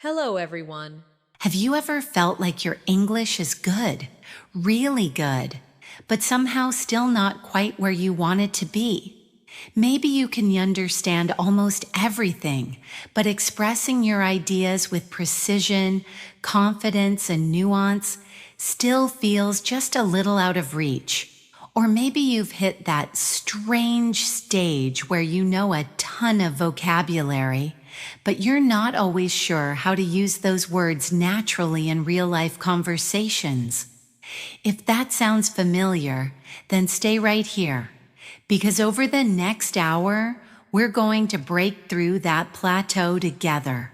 Hello, everyone. Have you ever felt like your English is good, really good, but somehow still not quite where you want it to be? Maybe you can understand almost everything, but expressing your ideas with precision, confidence, and nuance still feels just a little out of reach. Or maybe you've hit that strange stage where you know a ton of vocabulary, but you're not always sure how to use those words naturally in real-life conversations. If that sounds familiar, then stay right here, because over the next hour, we're going to break through that plateau together.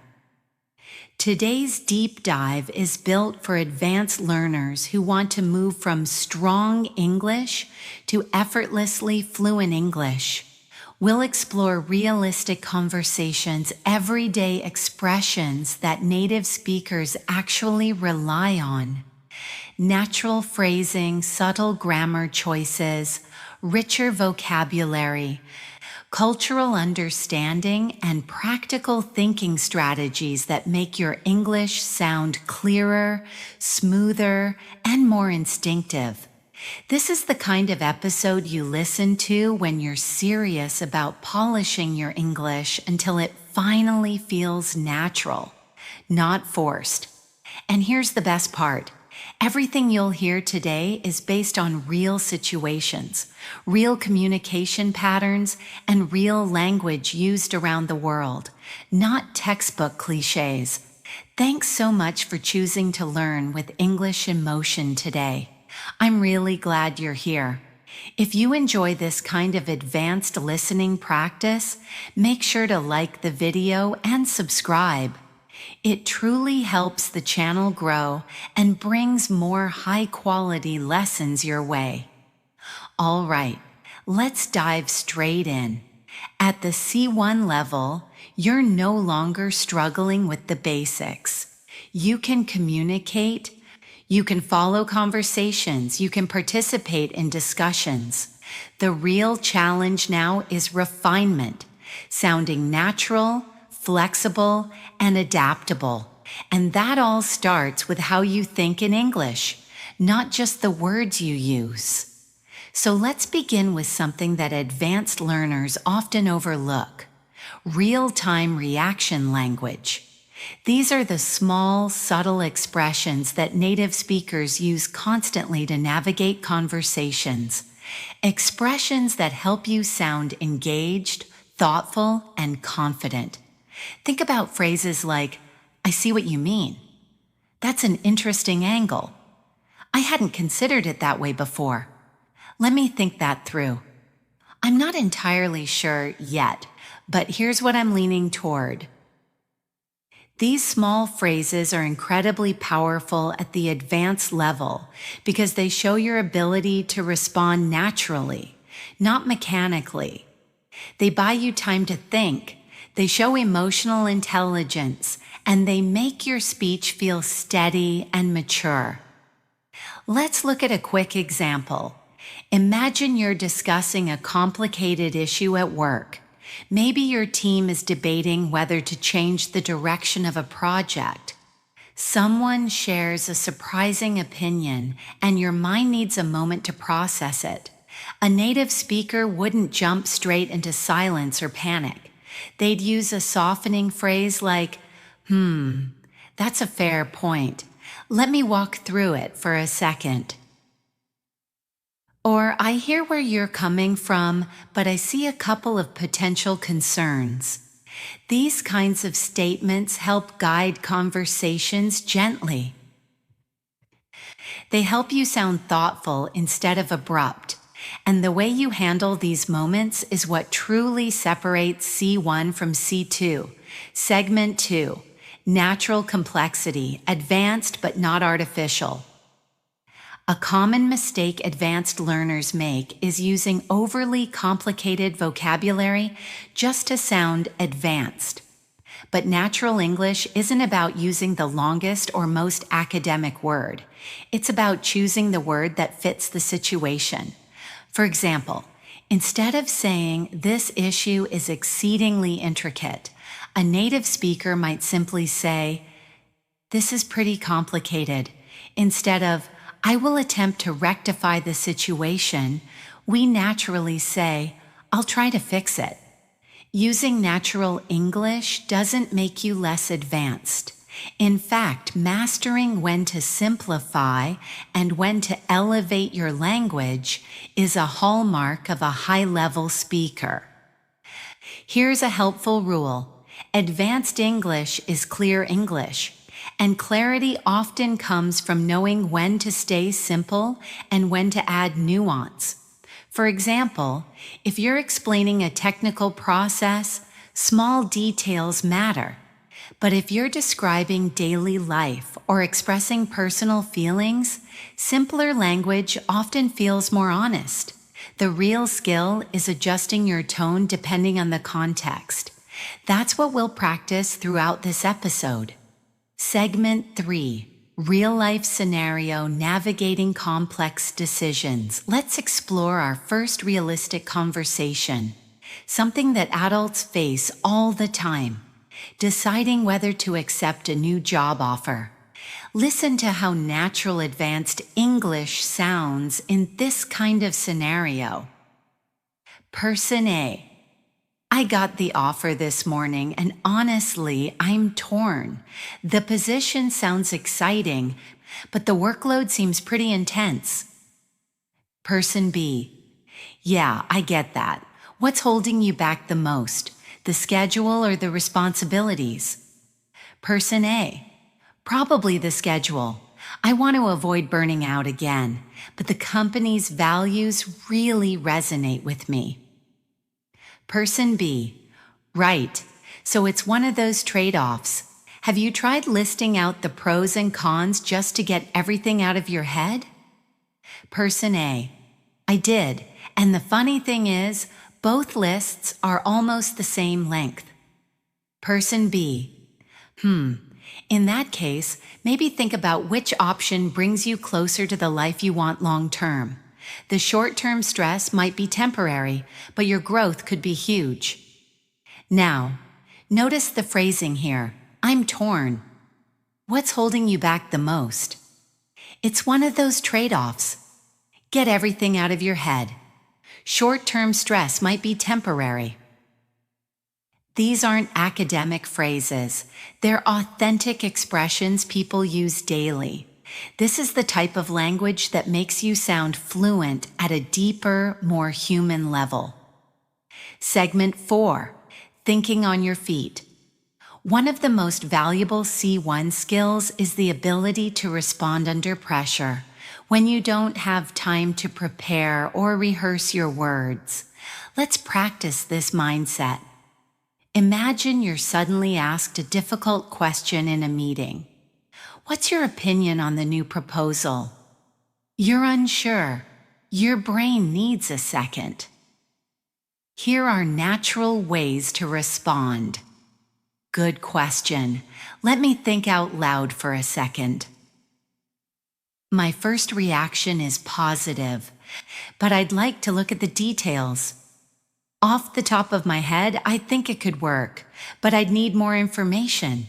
Today's deep dive is built for advanced learners who want to move from strong English to effortlessly fluent English. We'll explore realistic conversations, everyday expressions that native speakers actually rely on, natural phrasing, subtle grammar choices, richer vocabulary, cultural understanding, and practical thinking strategies that make your English sound clearer, smoother, and more instinctive. This is the kind of episode you listen to when you're serious about polishing your English until it finally feels natural, not forced. And here's the best part. Everything you'll hear today is based on real situations, real communication patterns, and real language used around the world, not textbook cliches. Thanks so much for choosing to learn with English in Motion today. I'm really glad you're here. If you enjoy this kind of advanced listening practice, make sure to like the video and subscribe. It truly helps the channel grow and brings more high-quality lessons your way. All right, let's dive straight in. At the C1 level, you're no longer struggling with the basics. You can communicate, you can follow conversations, you can participate in discussions. The real challenge now is refinement, sounding natural, flexible, and adaptable. And that all starts with how you think in English, not just the words you use. So let's begin with something that advanced learners often overlook: real-time reaction language. These are the small, subtle expressions that native speakers use constantly to navigate conversations. Expressions that help you sound engaged, thoughtful, and confident. Think about phrases like, "I see what you mean. That's an interesting angle. I hadn't considered it that way before. Let me think that through. I'm not entirely sure yet, but here's what I'm leaning toward." These small phrases are incredibly powerful at the advanced level because they show your ability to respond naturally, not mechanically. They buy you time to think, they show emotional intelligence, and they make your speech feel steady and mature. Let's look at a quick example. Imagine you're discussing a complicated issue at work. Maybe your team is debating whether to change the direction of a project. Someone shares a surprising opinion, and your mind needs a moment to process it. A native speaker wouldn't jump straight into silence or panic. They'd use a softening phrase like, that's a fair point. Let me walk through it for a second." Or, "I hear where you're coming from, but I see a couple of potential concerns." These kinds of statements help guide conversations gently. They help you sound thoughtful instead of abrupt. And the way you handle these moments is what truly separates C1 from C2. Segment 2, natural complexity, advanced but not artificial. A common mistake advanced learners make is using overly complicated vocabulary just to sound advanced. But natural English isn't about using the longest or most academic word. It's about choosing the word that fits the situation. For example, instead of saying, "This issue is exceedingly intricate," a native speaker might simply say, this is pretty complicated. Instead of, I will attempt to rectify the situation, we naturally say, I'll try to fix it. Using natural English doesn't make you less advanced. In fact, mastering when to simplify and when to elevate your language is a hallmark of a high-level speaker. Here's a helpful rule. Advanced English is clear English, and clarity often comes from knowing when to stay simple and when to add nuance. For example, if you're explaining a technical process, small details matter. But if you're describing daily life or expressing personal feelings, simpler language often feels more honest. The real skill is adjusting your tone depending on the context. That's what we'll practice throughout this episode. Segment 3. Real-life scenario navigating complex decisions. Let's explore our first realistic conversation, something that adults face all the time, deciding whether to accept a new job offer. Listen to how natural advanced English sounds in this kind of scenario. Person A. I got the offer this morning, and honestly, I'm torn. The position sounds exciting, but the workload seems pretty intense. Person B. Yeah, I get that. What's holding you back the most? The schedule or the responsibilities? Person A. Probably the schedule. I want to avoid burning out again, but the company's values really resonate with me. Person B. Right. So it's one of those trade-offs. Have you tried listing out the pros and cons just to get everything out of your head? Person A. I did. And the funny thing is, both lists are almost the same length. Person B. In that case, maybe think about which option brings you closer to the life you want long-term. The short-term stress might be temporary, but your growth could be huge. Now, notice the phrasing here. I'm torn. What's holding you back the most? It's one of those trade-offs. Get everything out of your head. Short-term stress might be temporary. These aren't academic phrases. They're authentic expressions people use daily. This is the type of language that makes you sound fluent at a deeper, more human level. Segment 4. Thinking on your feet. One of the most valuable C1 skills is the ability to respond under pressure, when you don't have time to prepare or rehearse your words. Let's practice this mindset. Imagine you're suddenly asked a difficult question in a meeting. What's your opinion on the new proposal? You're unsure. Your brain needs a second. Here are natural ways to respond. Good question. Let me think out loud for a second. My first reaction is positive, but I'd like to look at the details. Off the top of my head, I think it could work, but I'd need more information.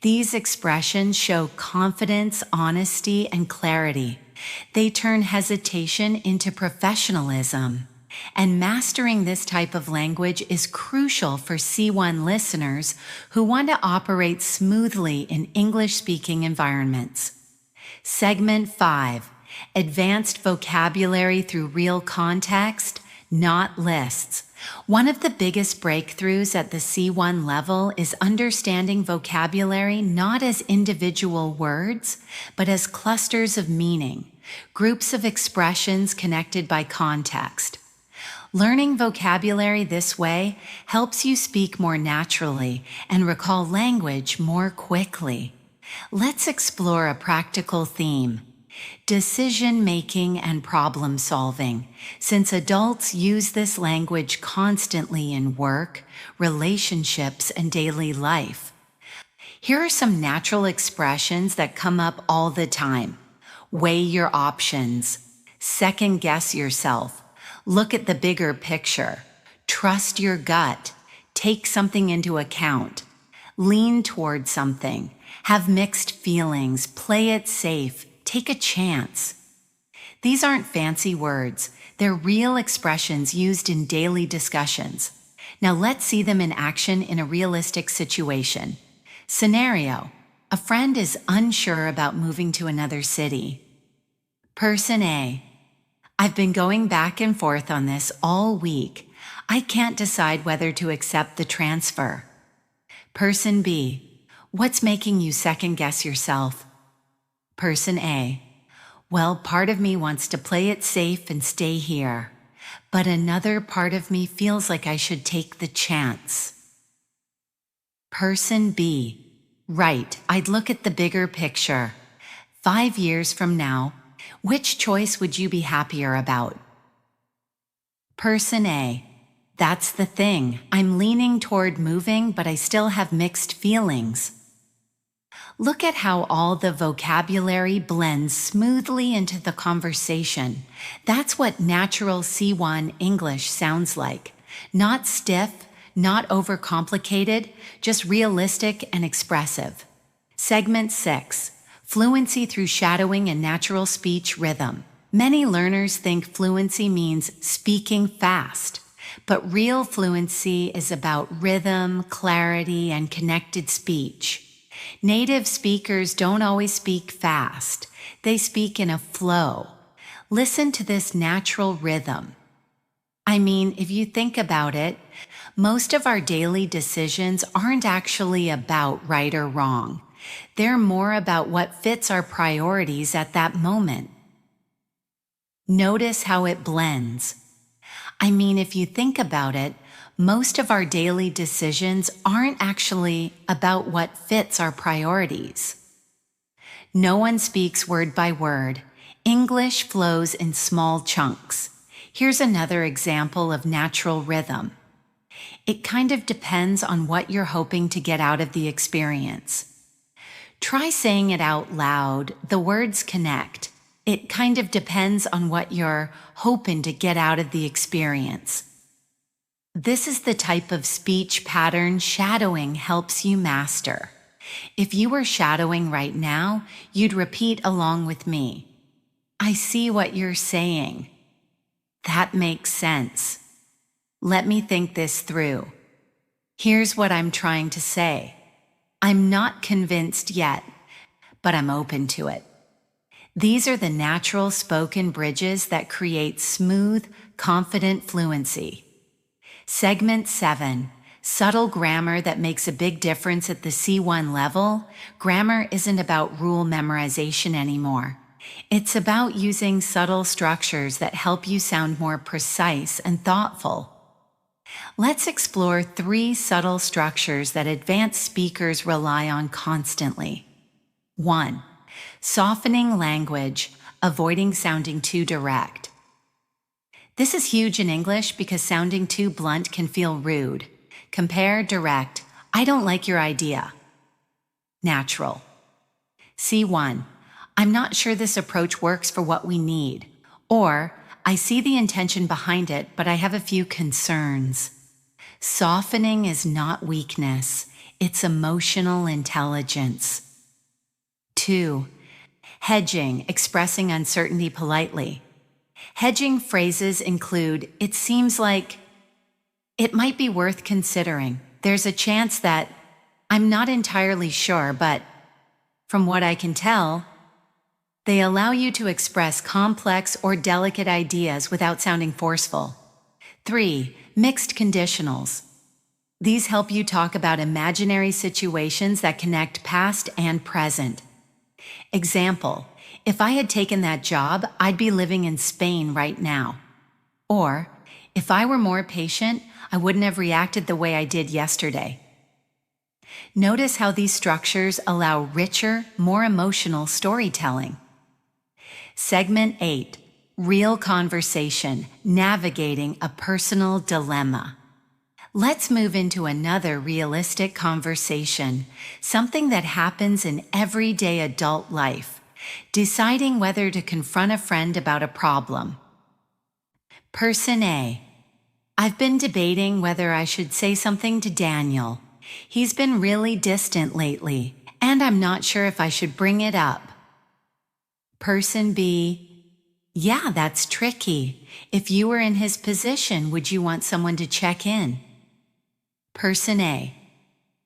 These expressions show confidence, honesty, and clarity. They turn hesitation into professionalism. And mastering this type of language is crucial for C1 listeners who want to operate smoothly in English-speaking environments. Segment 5. Advanced vocabulary through real context, not lists. One of the biggest breakthroughs at the C1 level is understanding vocabulary not as individual words, but as clusters of meaning, groups of expressions connected by context. Learning vocabulary this way helps you speak more naturally and recall language more quickly. Let's explore a practical theme. Decision-making and problem-solving, since adults use this language constantly in work, relationships, and daily life. Here are some natural expressions that come up all the time. Weigh your options. Second-guess yourself. Look at the bigger picture. Trust your gut. Take something into account. lean toward something, have mixed feelings, play it safe, take a chance. These aren't fancy words. They're real expressions used in daily discussions. Now let's see them in action in a realistic situation. Scenario: a friend is unsure about moving to another city. Person A: I've been going back and forth on this all week. I can't decide whether to accept the transfer. Person B: What's making you second guess yourself? Person A: Well, part of me wants to play it safe and stay here, but another part of me feels like I should take the chance. Person B: Right, I'd look at the bigger picture. 5 years from now, which choice would you be happier about? Person A: That's the thing. I'm leaning toward moving, but I still have mixed feelings. Look at how all the vocabulary blends smoothly into the conversation. That's what natural C1 English sounds like. Not stiff, not overcomplicated, just realistic and expressive. Segment 6: Fluency through shadowing and natural speech rhythm. Many learners think fluency means speaking fast, but real fluency is about rhythm, clarity, and connected speech. Native speakers don't always speak fast. They speak in a flow. Listen to this natural rhythm. I mean, if you think about it, most of our daily decisions aren't actually about right or wrong. They're more about what fits our priorities at that moment. Notice how it blends. I mean, if you think about it, most of our daily decisions aren't actually about what fits our priorities. No one speaks word by word. English flows in small chunks. Here's another example of natural rhythm. It kind of depends on what you're hoping to get out of the experience. Try saying it out loud. The words connect. It kind of depends on what you're hoping to get out of the experience. This is the type of speech pattern shadowing helps you master. If you were shadowing right now, you'd repeat along with me. I see what you're saying. That makes sense. Let me think this through. Here's what I'm trying to say. I'm not convinced yet, but I'm open to it. These are the natural spoken bridges that create smooth, confident fluency. Segment 7: Subtle grammar that makes a big difference at the C1 level. Grammar isn't about rule memorization anymore. It's about using subtle structures that help you sound more precise and thoughtful. Let's explore 3 subtle structures that advanced speakers rely on constantly. 1. Softening language, avoiding sounding too direct. This is huge in English because sounding too blunt can feel rude. Compare direct: I don't like your idea. Natural. C1: I'm not sure this approach works for what we need. Or, I see the intention behind it, but I have a few concerns. Softening is not weakness. It's emotional intelligence. 2. Hedging, expressing uncertainty politely. Hedging phrases include, it seems like, it might be worth considering. There's a chance that, I'm not entirely sure, but from what I can tell, they allow you to express complex or delicate ideas without sounding forceful. 3. Mixed conditionals. These help you talk about imaginary situations that connect past and present. Example: if I had taken that job, I'd be living in Spain right now. Or, if I were more patient, I wouldn't have reacted the way I did yesterday. Notice how these structures allow richer, more emotional storytelling. Segment 8: Real conversation, navigating a personal dilemma. Let's move into another realistic conversation, something that happens in everyday adult life. Deciding whether to confront a friend about a problem. Person A: I've been debating whether I should say something to Daniel. He's been really distant lately, and I'm not sure if I should bring it up. Person B, yeah, that's tricky. If you were in his position, would you want someone to check in? Person A,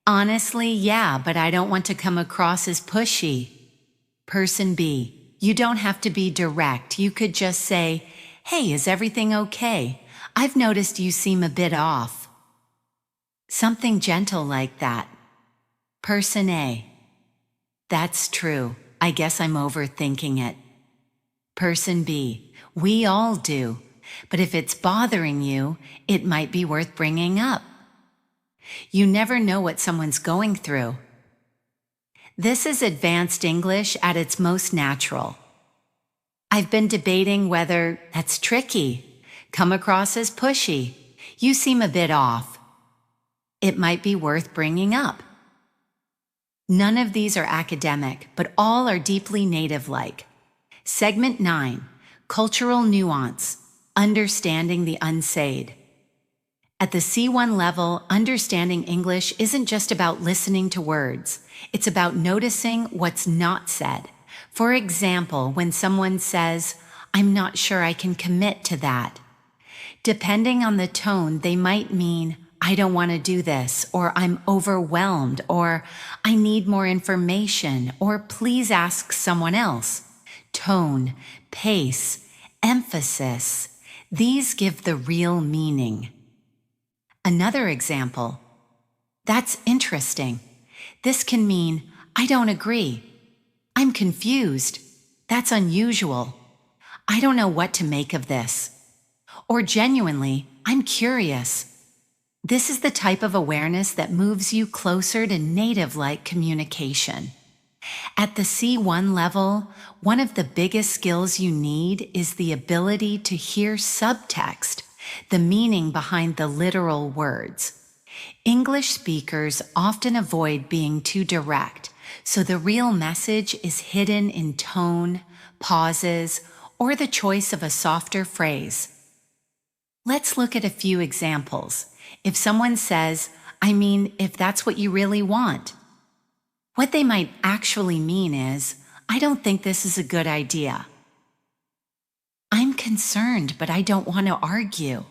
honestly, yeah, but I don't want to come across as pushy. Person B, you don't have to be direct. You could just say, hey, is everything okay? I've noticed you seem a bit off. Something gentle like that. Person A, that's true. I guess I'm overthinking it. Person B, we all do. But if it's bothering you, it might be worth bringing up. You never know what someone's going through. This is advanced English at its most natural. I've been debating whether that's tricky, come across as pushy. You seem a bit off. It might be worth bringing up. None of these are academic, but all are deeply native-like. Segment 9, Cultural Nuance, Understanding the Unsaid. At the C1 level, understanding English isn't just about listening to words. It's about noticing what's not said. For example, when someone says, I'm not sure I can commit to that. Depending on the tone, they might mean, I don't want to do this, or I'm overwhelmed, or I need more information, or please ask someone else. Tone, pace, emphasis, these give the real meaning. Another example, that's interesting. This can mean, I don't agree. I'm confused. That's unusual. I don't know what to make of this. Or genuinely, I'm curious. This is the type of awareness that moves you closer to native-like communication. At the C1 level, one of the biggest skills you need is the ability to hear subtext, the meaning behind the literal words. English speakers often avoid being too direct, so the real message is hidden in tone, pauses, or the choice of a softer phrase. Let's look at a few examples. If someone says, I mean, if that's what you really want, what they might actually mean is, I don't think this is a good idea. I'm concerned, but I don't want to argue.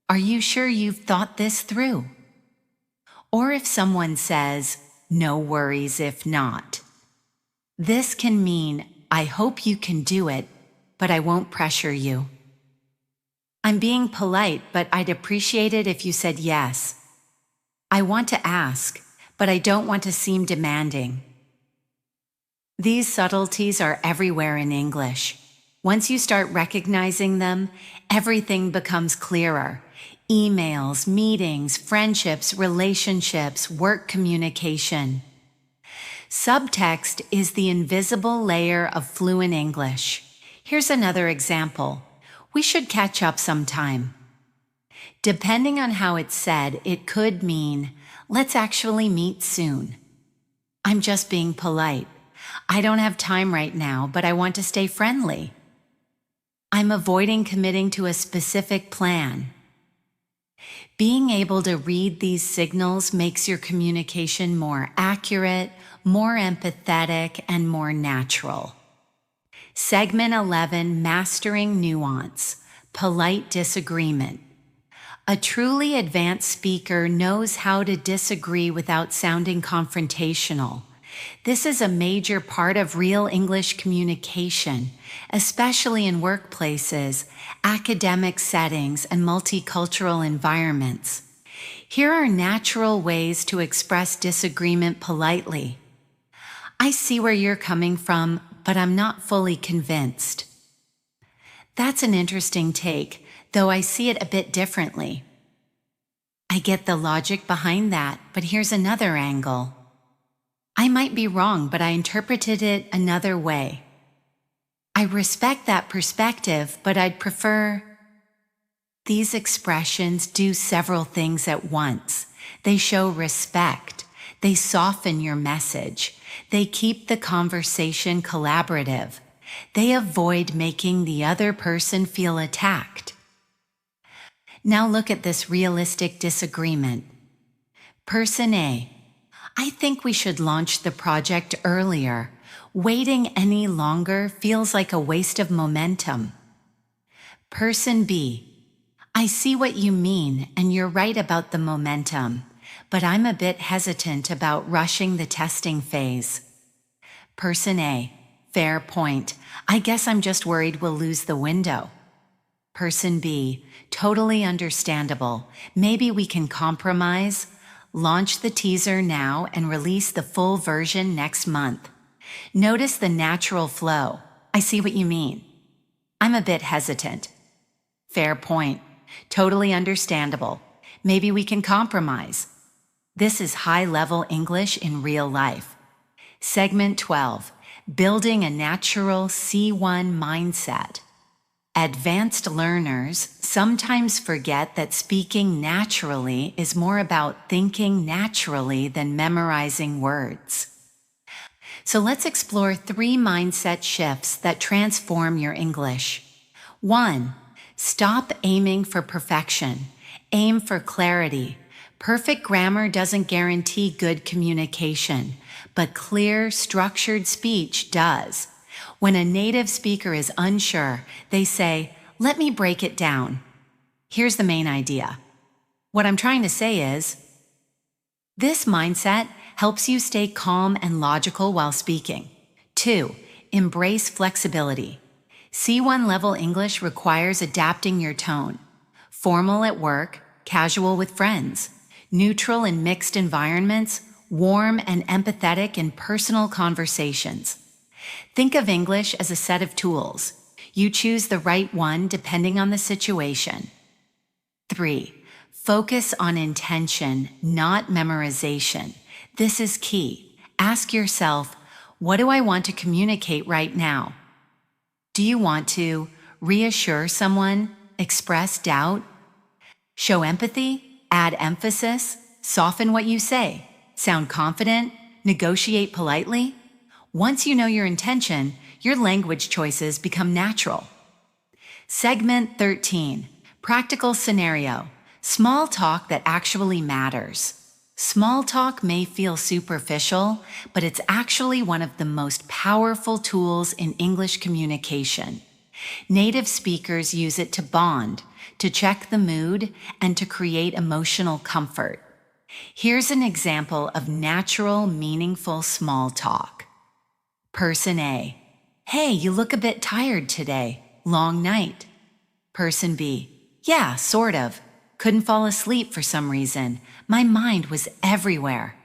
Are you sure you've thought this through? Or if someone says, no worries if not. This can mean, I hope you can do it, but I won't pressure you. I'm being polite, but I'd appreciate it if you said yes. I want to ask, but I don't want to seem demanding. These subtleties are everywhere in English. Once you start recognizing them, everything becomes clearer. Emails, meetings, friendships, relationships, work communication. Subtext is the invisible layer of fluent English. Here's another example. We should catch up sometime. Depending on how it's said, it could mean, let's actually meet soon. I'm just being polite. I don't have time right now, but I want to stay friendly. I'm avoiding committing to a specific plan. Being able to read these signals makes your communication more accurate, more empathetic, and more natural. Segment 11, Mastering Nuance, Polite Disagreement. A truly advanced speaker knows how to disagree without sounding confrontational. This is a major part of real English communication, especially in workplaces, academic settings, and multicultural environments. Here are natural ways to express disagreement politely. I see where you're coming from, but I'm not fully convinced. That's an interesting take, though I see it a bit differently. I get the logic behind that, but here's another angle. I might be wrong, but I interpreted it another way. I respect that perspective, but I'd prefer... These expressions do several things at once. They show respect. They soften your message. They keep the conversation collaborative. They avoid making the other person feel attacked. Now look at this realistic disagreement. Person A: I think we should launch the project earlier. Waiting any longer feels like a waste of momentum. Person B: I see what you mean, and you're right about the momentum, but I'm a bit hesitant about rushing the testing phase. Person A: Fair point. I guess I'm just worried we'll lose the window. Person B: Totally understandable. Maybe we can compromise. Launch the teaser now and release the full version next month. Notice the natural flow. I see what you mean. I'm a bit hesitant. Fair point. Totally understandable. Maybe we can compromise. This is high-level English in real life. Segment 12. Building a natural C1 mindset. Advanced learners sometimes forget that speaking naturally is more about thinking naturally than memorizing words. So let's explore 3 mindset shifts that transform your English. 1. Stop aiming for perfection. Aim for clarity. Perfect grammar doesn't guarantee good communication, but clear, structured speech does. When a native speaker is unsure, they say, "Let me break it down." Here's the main idea. What I'm trying to say is, this mindset helps you stay calm and logical while speaking. 2. Embrace flexibility. C1 level English requires adapting your tone. Formal at work, casual with friends. Neutral in mixed environments, warm and empathetic in personal conversations. Think of English as a set of tools. You choose the right one depending on the situation. 3. Focus on intention, not memorization. This is key. Ask yourself, what do I want to communicate right now? Do you want to reassure someone, express doubt, show empathy, add emphasis, soften what you say, sound confident, negotiate politely? Once you know your intention, your language choices become natural. Segment 13. Practical scenario. Small talk that actually matters. Small talk may feel superficial, but it's actually one of the most powerful tools in English communication. Native speakers use it to bond, to check the mood, and to create emotional comfort. Here's an example of natural, meaningful small talk. Person A: Hey, you look a bit tired today. Long night. Person B: Yeah, sort of. Couldn't fall asleep for some reason. My mind was everywhere.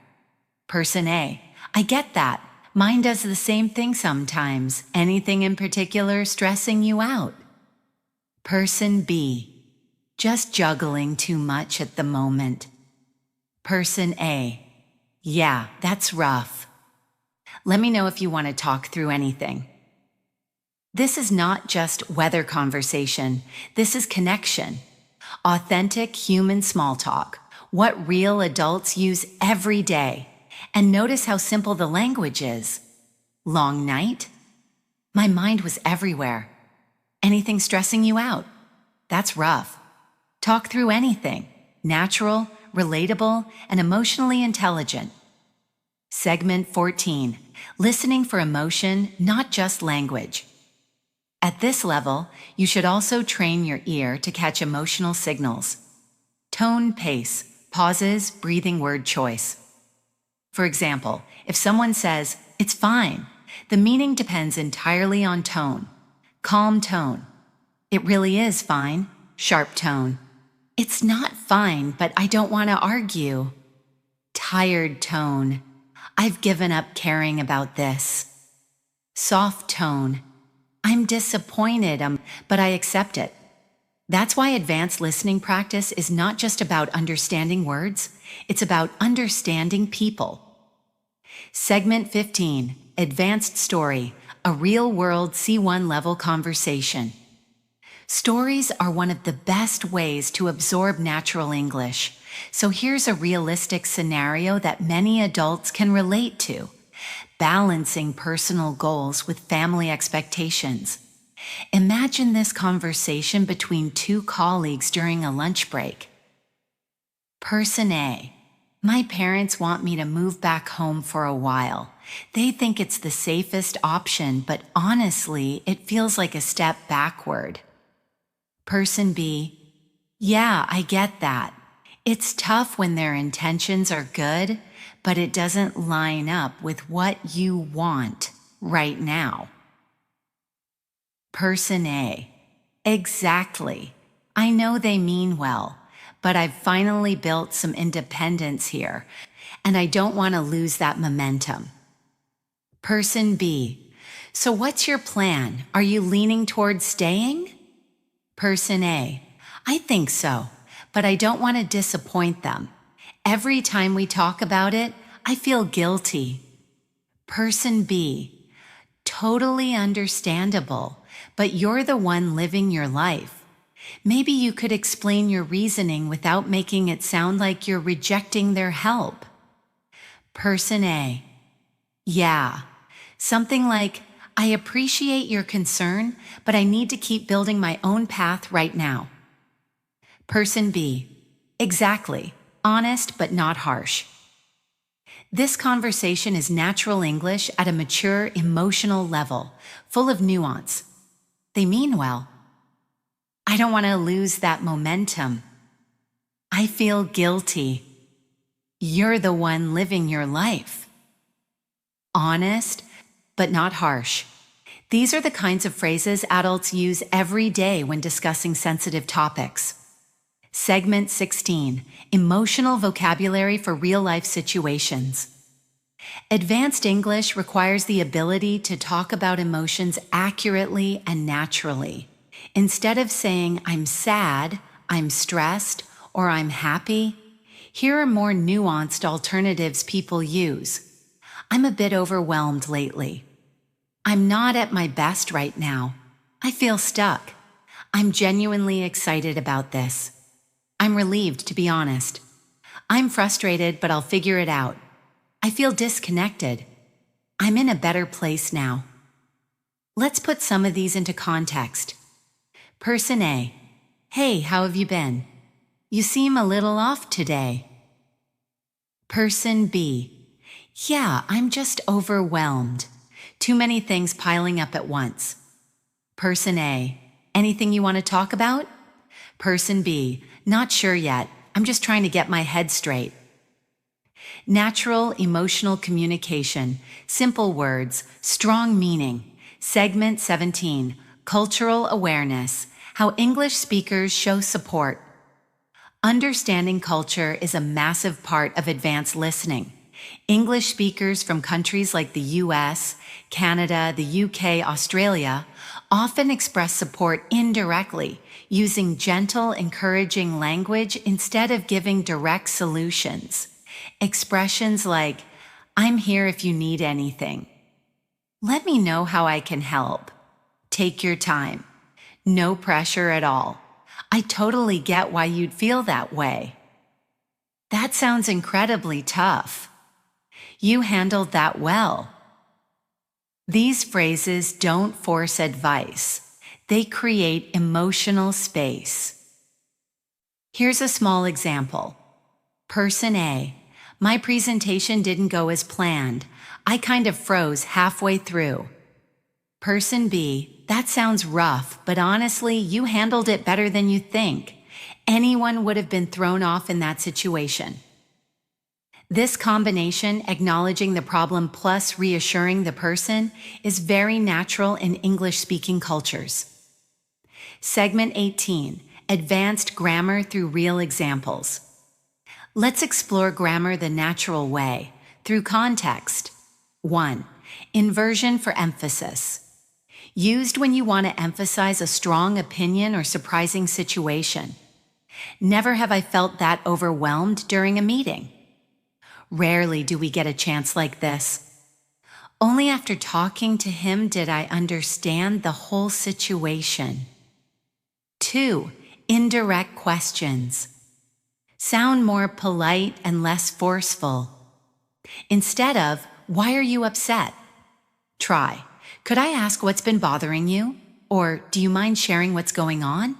Person A: I get that. Mine does the same thing sometimes. Anything in particular stressing you out? Person B: Just juggling too much at the moment. Person A: Yeah, that's rough. Let me know if you want to talk through anything. This is not just weather conversation. This is connection. Authentic human small talk. What real adults use every day. And notice how simple the language is. Long night? My mind was everywhere. Anything stressing you out? That's rough. Talk through anything. Natural, relatable, and emotionally intelligent. Segment 14. Listening for emotion, not just language. At this level, you should also train your ear to catch emotional signals. Tone, pace, pauses, breathing word choice. For example, if someone says, "It's fine," the meaning depends entirely on tone. Calm tone. "It really is fine." Sharp tone. "It's not fine, but I don't want to argue." Tired tone. "I've given up caring about this." Soft tone. "I'm disappointed, but I accept it." That's why advanced listening practice is not just about understanding words, it's about understanding people. Segment 15. Advanced story, a real-world C1 level conversation. Stories are one of the best ways to absorb natural English. So here's a realistic scenario that many adults can relate to. Balancing personal goals with family expectations. Imagine this conversation between 2 colleagues during a lunch break. Person A: My parents want me to move back home for a while. They think it's the safest option, but honestly, it feels like a step backward. Person B, yeah, I get that. It's tough when their intentions are good, but it doesn't line up with what you want right now. Person A, exactly. I know they mean well, but I've finally built some independence here, and I don't want to lose that momentum. Person B, so what's your plan? Are you leaning towards staying? Person A, I think so, but I don't want to disappoint them. Every time we talk about it, I feel guilty. Person B, totally understandable, but you're the one living your life. Maybe you could explain your reasoning without making it sound like you're rejecting their help. Person A, yeah, something like, I appreciate your concern, but I need to keep building my own path right now. Person B, exactly, honest but not harsh. This conversation is natural English at a mature, emotional level, full of nuance. They mean well. I don't want to lose that momentum. I feel guilty. You're the one living your life. Honest, but not harsh. These are the kinds of phrases adults use every day when discussing sensitive topics. Segment 16, Emotional Vocabulary for Real-Life Situations. Advanced English requires the ability to talk about emotions accurately and naturally. Instead of saying, I'm sad, I'm stressed, or I'm happy, here are more nuanced alternatives people use. I'm a bit overwhelmed lately. I'm not at my best right now. I feel stuck. I'm genuinely excited about this. I'm relieved, to be honest. I'm frustrated, but I'll figure it out. I feel disconnected. I'm in a better place now. Let's put some of these into context. Person A, hey, how have you been? You seem a little off today. Person B, yeah, I'm just overwhelmed. Too many things piling up at once. Person A, anything you want to talk about? Person B, not sure yet. I'm just trying to get my head straight. Natural emotional communication, simple words, strong meaning. Segment 17, Cultural Awareness, How English Speakers Show Support. Understanding culture is a massive part of advanced listening. English speakers from countries like the US, Canada, the UK, Australia often express support indirectly, using gentle, encouraging language instead of giving direct solutions. Expressions like, I'm here if you need anything. Let me know how I can help. Take your time. No pressure at all. I totally get why you'd feel that way. That sounds incredibly tough. You handled that well. These phrases don't force advice. They create emotional space. Here's a small example. Person A, my presentation didn't go as planned. I kind of froze halfway through. Person B, that sounds rough, but honestly, you handled it better than you think. Anyone would have been thrown off in that situation. This combination, acknowledging the problem plus reassuring the person, is very natural in English-speaking cultures. Segment 18, Advanced Grammar Through Real Examples. Let's explore grammar the natural way, through context. 1. Inversion for emphasis. Used when you want to emphasize a strong opinion or surprising situation. Never have I felt that overwhelmed during a meeting. Rarely do we get a chance like this. Only after talking to him did I understand the whole situation. 2. Indirect questions. Sound more polite and less forceful. Instead of, why are you upset? Try, could I ask what's been bothering you? Or do you mind sharing what's going on?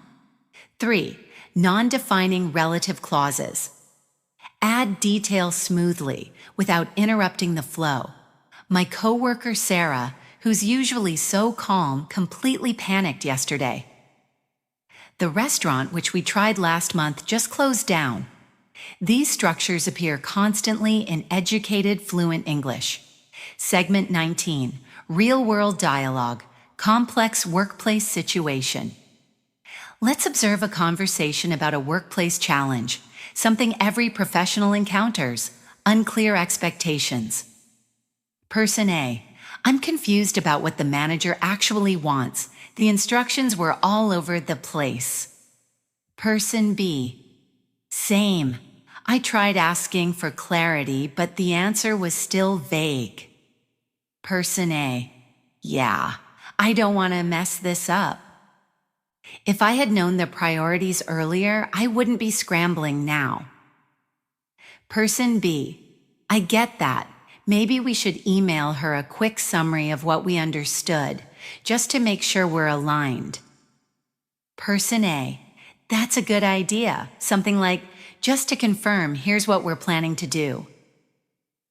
3. Non-defining relative clauses. Add detail smoothly without interrupting the flow. My coworker Sarah, who's usually so calm, completely panicked yesterday. The restaurant which we tried last month just closed down. These structures appear constantly in educated, fluent English. Segment 19, Real-World Dialogue, Complex Workplace Situation. Let's observe a conversation about a workplace challenge, something every professional encounters, unclear expectations. Person A, I'm confused about what the manager actually wants. The instructions were all over the place. Person B, same. I tried asking for clarity, but the answer was still vague. Person A, yeah, I don't want to mess this up. If I had known the priorities earlier, I wouldn't be scrambling now. Person B, I get that. Maybe we should email her a quick summary of what we understood, just to make sure we're aligned. Person A, that's a good idea. Something like, just to confirm, here's what we're planning to do.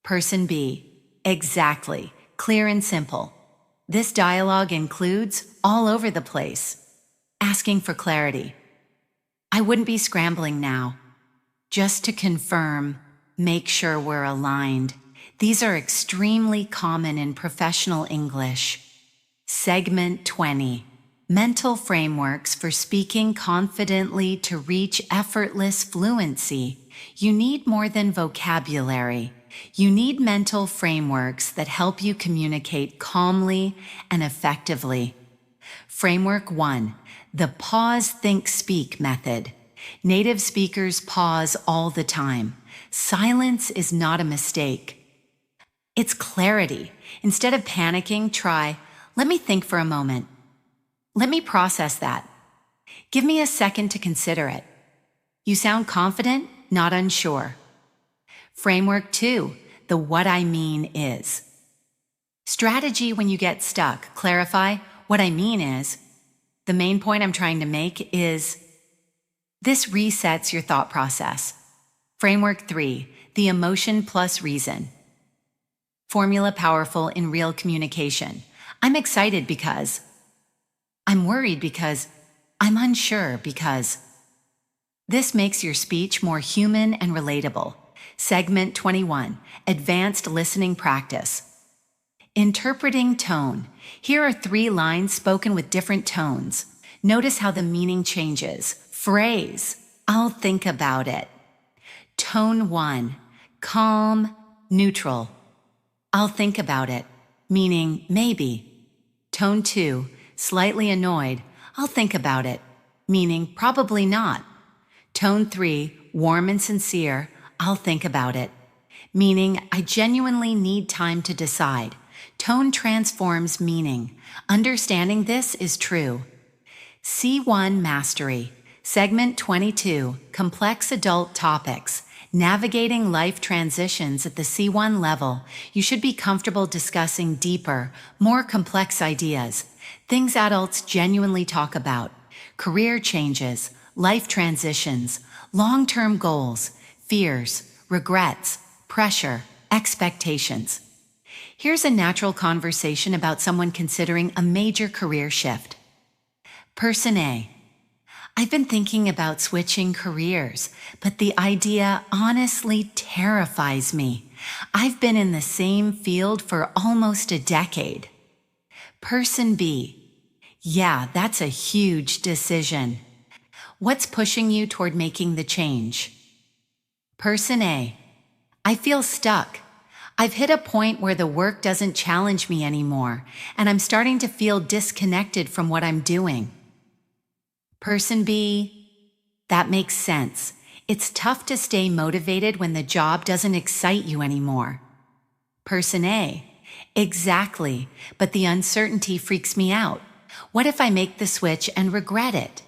Person B, exactly. Clear and simple. This dialogue includes all over the place. Asking for clarity. I wouldn't be scrambling now. Just to confirm, make sure we're aligned. These are extremely common in professional English. Segment 20. Mental frameworks for speaking confidently to reach effortless fluency. You need more than vocabulary. You need mental frameworks that help you communicate calmly and effectively. Framework 1. The pause, think, speak method. Native speakers pause all the time. Silence is not a mistake. It's clarity. Instead of panicking, try, let me think for a moment. Let me process that. Give me a second to consider it. You sound confident, not unsure. Framework 2, the what I mean is. Strategy when you get stuck. Clarify, what I mean is, the main point I'm trying to make is, this resets your thought process. Framework 3, the emotion plus reason. Formula powerful in real communication. I'm excited because. I'm worried because. I'm unsure because. This makes your speech more human and relatable. Segment 21, Advanced Listening Practice. Interpreting tone. Here are 3 lines spoken with different tones. Notice how the meaning changes. Phrase, I'll think about it. Tone 1, calm, neutral. I'll think about it, meaning maybe. Tone 2, slightly annoyed. I'll think about it, meaning probably not. Tone 3, warm and sincere. I'll think about it, meaning I genuinely need time to decide. Tone transforms meaning. Understanding this is true. C1 Mastery. Segment 22, Complex Adult Topics. Navigating life transitions at the C1 level. You should be comfortable discussing deeper, more complex ideas. Things adults genuinely talk about. Career changes, life transitions, long-term goals, fears, regrets, pressure, expectations. Here's a natural conversation about someone considering a major career shift. Person A, I've been thinking about switching careers, but the idea honestly terrifies me. I've been in the same field for almost a decade. Person B, yeah, that's a huge decision. What's pushing you toward making the change? Person A, I feel stuck. I've hit a point where the work doesn't challenge me anymore, and I'm starting to feel disconnected from what I'm doing. Person B, that makes sense. It's tough to stay motivated when the job doesn't excite you anymore. Person A, exactly, but the uncertainty freaks me out. What if I make the switch and regret it?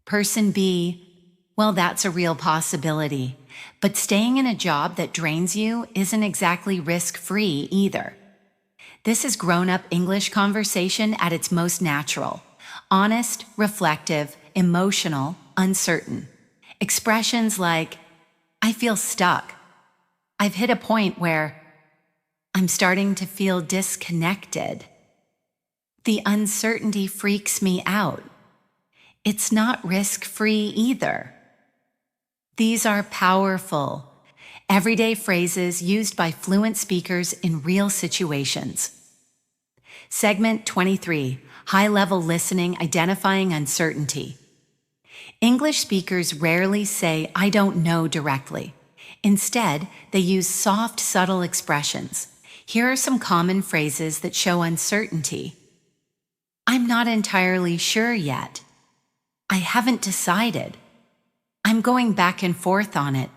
Person B, well, that's a real possibility, but staying in a job that drains you isn't exactly risk-free either. This is grown-up English conversation at its most natural. Honest, reflective, emotional, uncertain. Expressions like, I feel stuck. I've hit a point where I'm starting to feel disconnected. The uncertainty freaks me out. It's not risk-free either. These are powerful, everyday phrases used by fluent speakers in real situations. Segment 23, High-Level Listening, Identifying Uncertainty. English speakers rarely say, "I don't know" directly. Instead, they use soft, subtle expressions. Here are some common phrases that show uncertainty. I'm not entirely sure yet. I haven't decided. I'm going back and forth on it.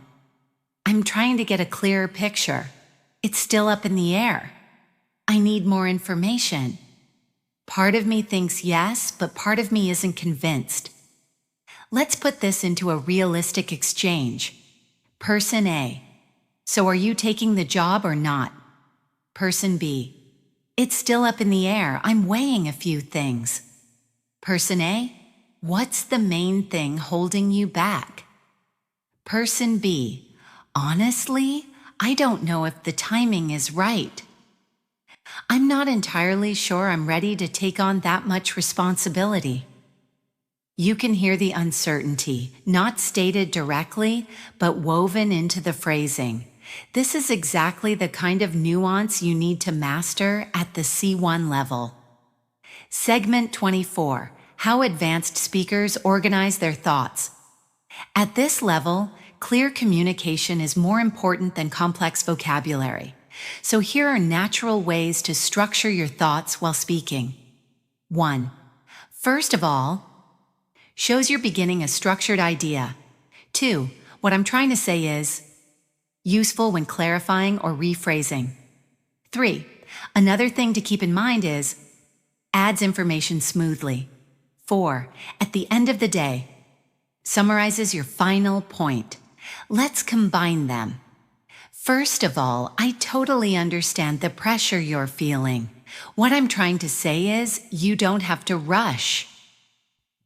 I'm trying to get a clearer picture. It's still up in the air. I need more information. Part of me thinks yes, but part of me isn't convinced. Let's put this into a realistic exchange. Person A: so are you taking the job or not? Person B: it's still up in the air. I'm weighing a few things. Person A: what's the main thing holding you back? Person B: honestly, I don't know if the timing is right. I'm not entirely sure I'm ready to take on that much responsibility. You can hear the uncertainty, not stated directly, but woven into the phrasing. This is exactly the kind of nuance you need to master at the C1 level. Segment 24, How Advanced Speakers Organize Their Thoughts. At this level, clear communication is more important than complex vocabulary. So here are natural ways to structure your thoughts while speaking. 1. First of all, shows you're beginning a structured idea. 2. What I'm trying to say is useful when clarifying or rephrasing. 3. Another thing to keep in mind is adds information smoothly. 4. At the end of the day, summarizes your final point. Let's combine them. First of all, I totally understand the pressure you're feeling. What I'm trying to say is you don't have to rush.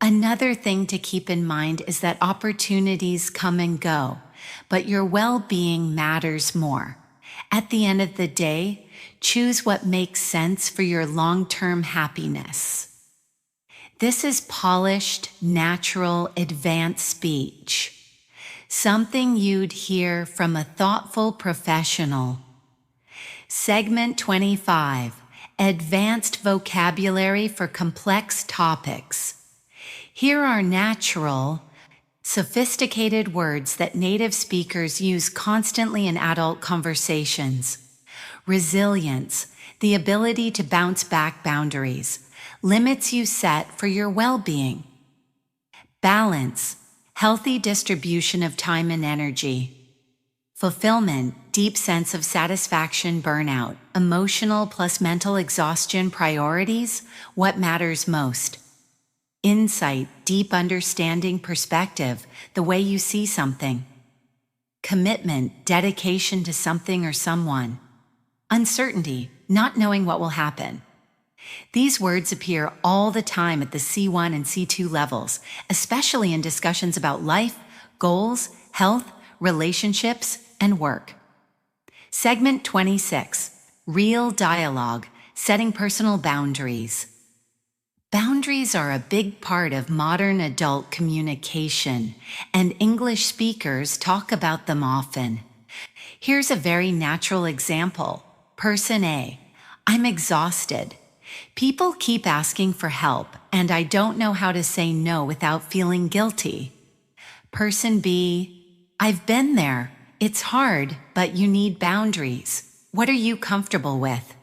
Another thing to keep in mind is that opportunities come and go, but your well-being matters more. At the end of the day, choose what makes sense for your long-term happiness. This is polished, natural, advanced speech. Something you'd hear from a thoughtful professional. Segment 25, Advanced Vocabulary for Complex Topics. Here are natural, sophisticated words that native speakers use constantly in adult conversations. Resilience, the ability to bounce back boundaries, limits you set for your well-being. Balance, healthy distribution of time and energy. Fulfillment, deep sense of satisfaction, burnout, emotional plus mental exhaustion, priorities, what matters most. Insight, deep understanding, perspective, the way you see something. Commitment, dedication to something or someone. Uncertainty, not knowing what will happen. These words appear all the time at the C1 and C2 levels, especially in discussions about life, goals, health, relationships, and work. Segment 26, Real Dialogue, Setting Personal Boundaries. Boundaries are a big part of modern adult communication, and English speakers talk about them often. Here's a very natural example. Person A: I'm exhausted. People keep asking for help, and I don't know how to say no without feeling guilty. Person B: I've been there. It's hard, but you need boundaries. What are you comfortable with?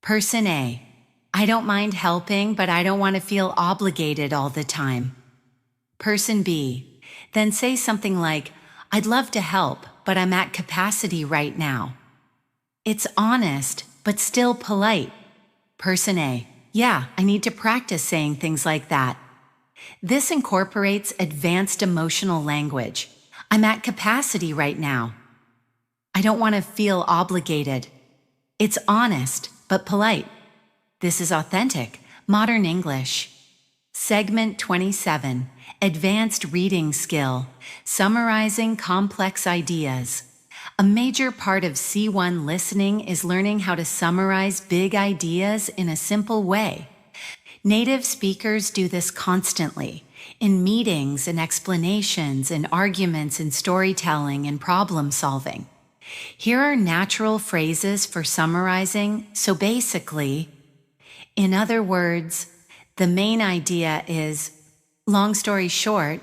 Person A: I don't mind helping, but I don't want to feel obligated all the time. Person B: then say something like, I'd love to help, but I'm at capacity right now. It's honest, but still polite. Person A: yeah, I need to practice saying things like that. This incorporates advanced emotional language. I'm at capacity right now. I don't want to feel obligated. It's honest, but polite. This is authentic, modern English. Segment 27, advanced reading skill, summarizing complex ideas. A major part of C1 listening is learning how to summarize big ideas in a simple way. Native speakers do this constantly, in meetings and explanations, in arguments and storytelling and problem solving. Here are natural phrases for summarizing, so basically, in other words, the main idea is, long story short,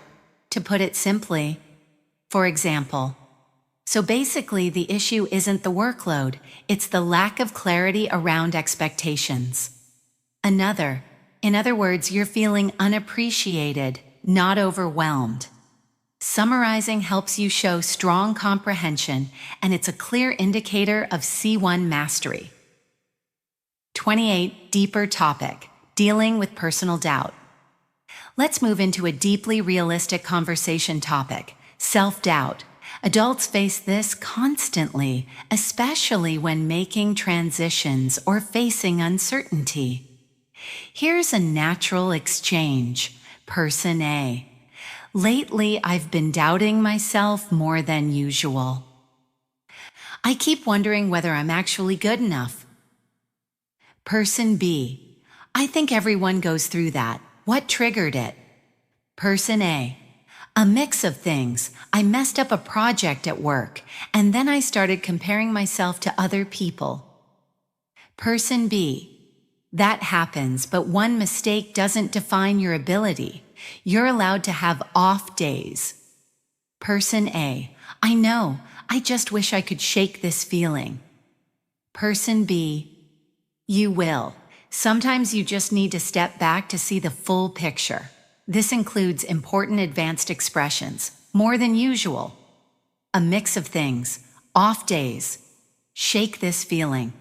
to put it simply, for example. So basically, the issue isn't the workload, it's the lack of clarity around expectations. Another, in other words, you're feeling unappreciated, not overwhelmed. Summarizing helps you show strong comprehension, and it's a clear indicator of C1 mastery. 28. Deeper topic. Dealing with personal doubt. Let's move into a deeply realistic conversation topic, self-doubt. Adults face this constantly, especially when making transitions or facing uncertainty. Here's a natural exchange. Person A. Lately, I've been doubting myself more than usual. I keep wondering whether I'm actually good enough. Person B. I think everyone goes through that. What triggered it? Person A. A mix of things. I messed up a project at work, and then I started comparing myself to other people. Person B. That happens, but one mistake doesn't define your ability. You're allowed to have off days. Person A. I know. I just wish I could shake this feeling. Person B. You will. Sometimes you just need to step back to see the full picture. This includes important advanced expressions, more than usual. A mix of things, off days. Shake this feeling.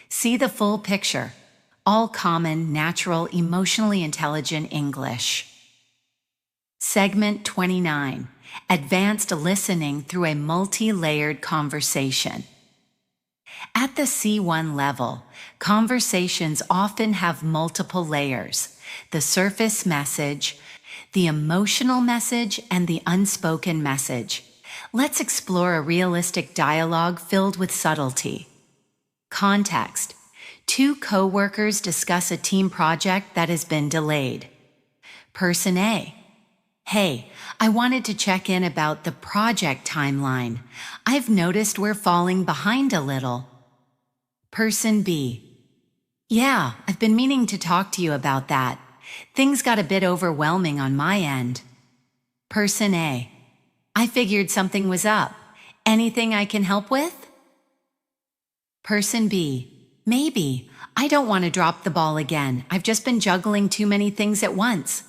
See the full picture. All common, natural, emotionally intelligent English. Segment 29. Advanced listening through a multi-layered conversation. At the C1 level, conversations often have multiple layers: the surface message, the emotional message, and the unspoken message. Let's explore a realistic dialogue filled with subtlety. Context. Two co-workers discuss a team project that has been delayed. Person A. Hey, I wanted to check in about the project timeline. I've noticed we're falling behind a little. Person B. Yeah, I've been meaning to talk to you about that. Things got a bit overwhelming on my end. Person A. I figured something was up. Anything I can help with? Person B. Maybe. I don't want to drop the ball again. I've just been juggling too many things at once.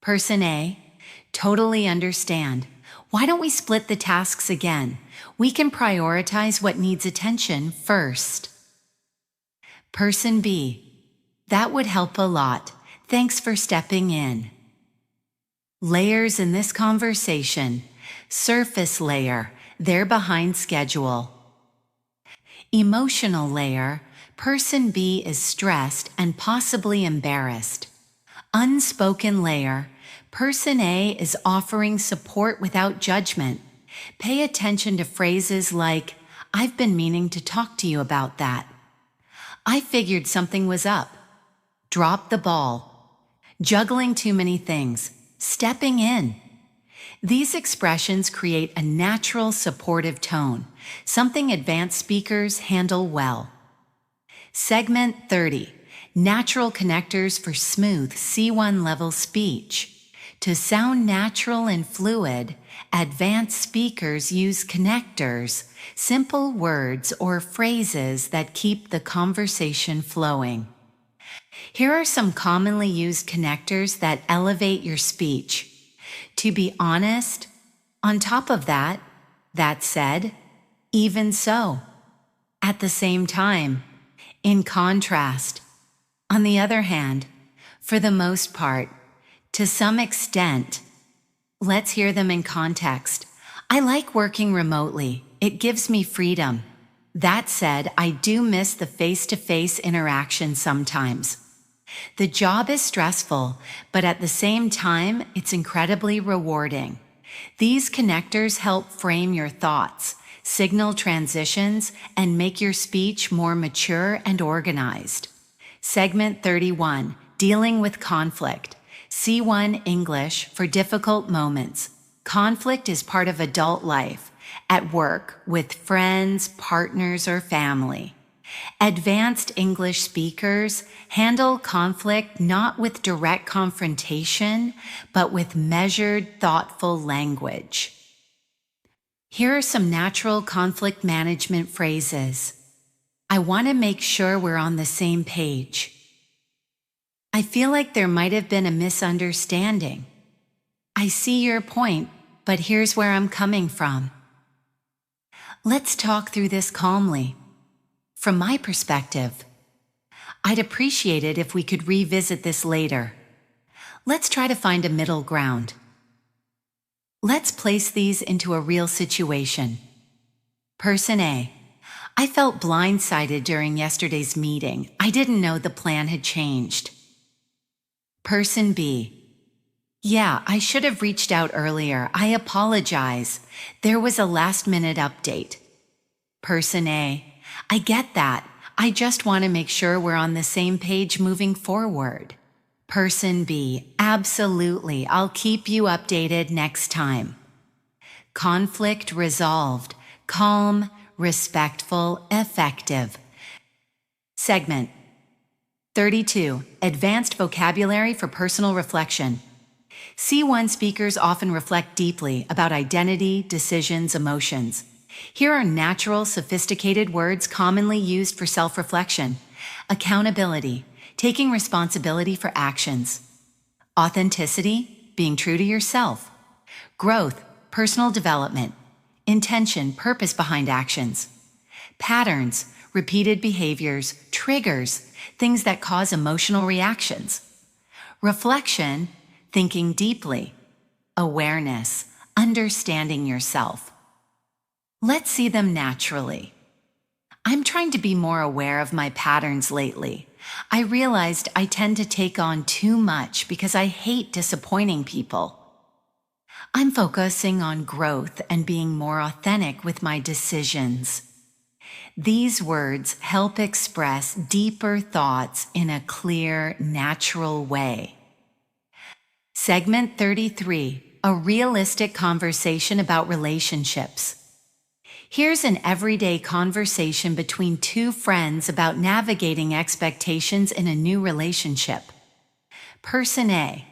Person A. Totally understand. Why don't we split the tasks again? We can prioritize what needs attention first. Person B. That would help a lot. Thanks for stepping in. Layers in this conversation. Surface layer. They're behind schedule. Emotional layer. Person B is stressed and possibly embarrassed. Unspoken layer. Person A is offering support without judgment. Pay attention to phrases like, I've been meaning to talk to you about that. I figured something was up. Drop the ball. Juggling too many things. Stepping in. These expressions create a natural, supportive tone, something advanced speakers handle well. Segment 30. Natural connectors for smooth C1 level speech. To sound natural and fluid, advanced speakers use connectors, simple words or phrases that keep the conversation flowing. Here are some commonly used connectors that elevate your speech. To be honest, on top of that said, even so, at the same time, in contrast. On the other hand, for the most part, to some extent. Let's hear them in context. I like working remotely. It gives me freedom. That said, I do miss the face-to-face interaction sometimes. The job is stressful, but at the same time, it's incredibly rewarding. These connectors help frame your thoughts, signal transitions, and make your speech more mature and organized. Segment 31, Dealing with Conflict. C1 English for difficult moments. Conflict is part of adult life, at work, with friends, partners, or family. Advanced English speakers handle conflict not with direct confrontation, but with measured, thoughtful language. Here are some natural conflict management phrases. I want to make sure we're on the same page. I feel like there might have been a misunderstanding. I see your point, but here's where I'm coming from. Let's talk through this calmly. From my perspective, I'd appreciate it if we could revisit this later. Let's try to find a middle ground. Let's place these into a real situation. Person A. I felt blindsided during yesterday's meeting. I didn't know the plan had changed. Person B. Yeah, I should have reached out earlier. I apologize. There was a last-minute update. Person A. I get that. I just want to make sure we're on the same page moving forward. Person B. Absolutely. I'll keep you updated next time. Conflict resolved. Calm, respectful, effective. Segment 32. Advanced vocabulary for personal reflection. C1 speakers often reflect deeply about identity, decisions, emotions. Here are natural, sophisticated words commonly used for self-reflection. Accountability, taking responsibility for actions. Authenticity, being true to yourself. Growth, personal development. Intention, purpose behind actions. Patterns, repeated behaviors, triggers, things that cause emotional reactions. Reflection, thinking deeply. Awareness, understanding yourself. Let's see them naturally. I'm trying to be more aware of my patterns lately. I realized I tend to take on too much because I hate disappointing people. I'm focusing on growth and being more authentic with my decisions. These words help express deeper thoughts in a clear, natural way. Segment 33, a realistic conversation about relationships. Here's an everyday conversation between two friends about navigating expectations in a new relationship. Person A.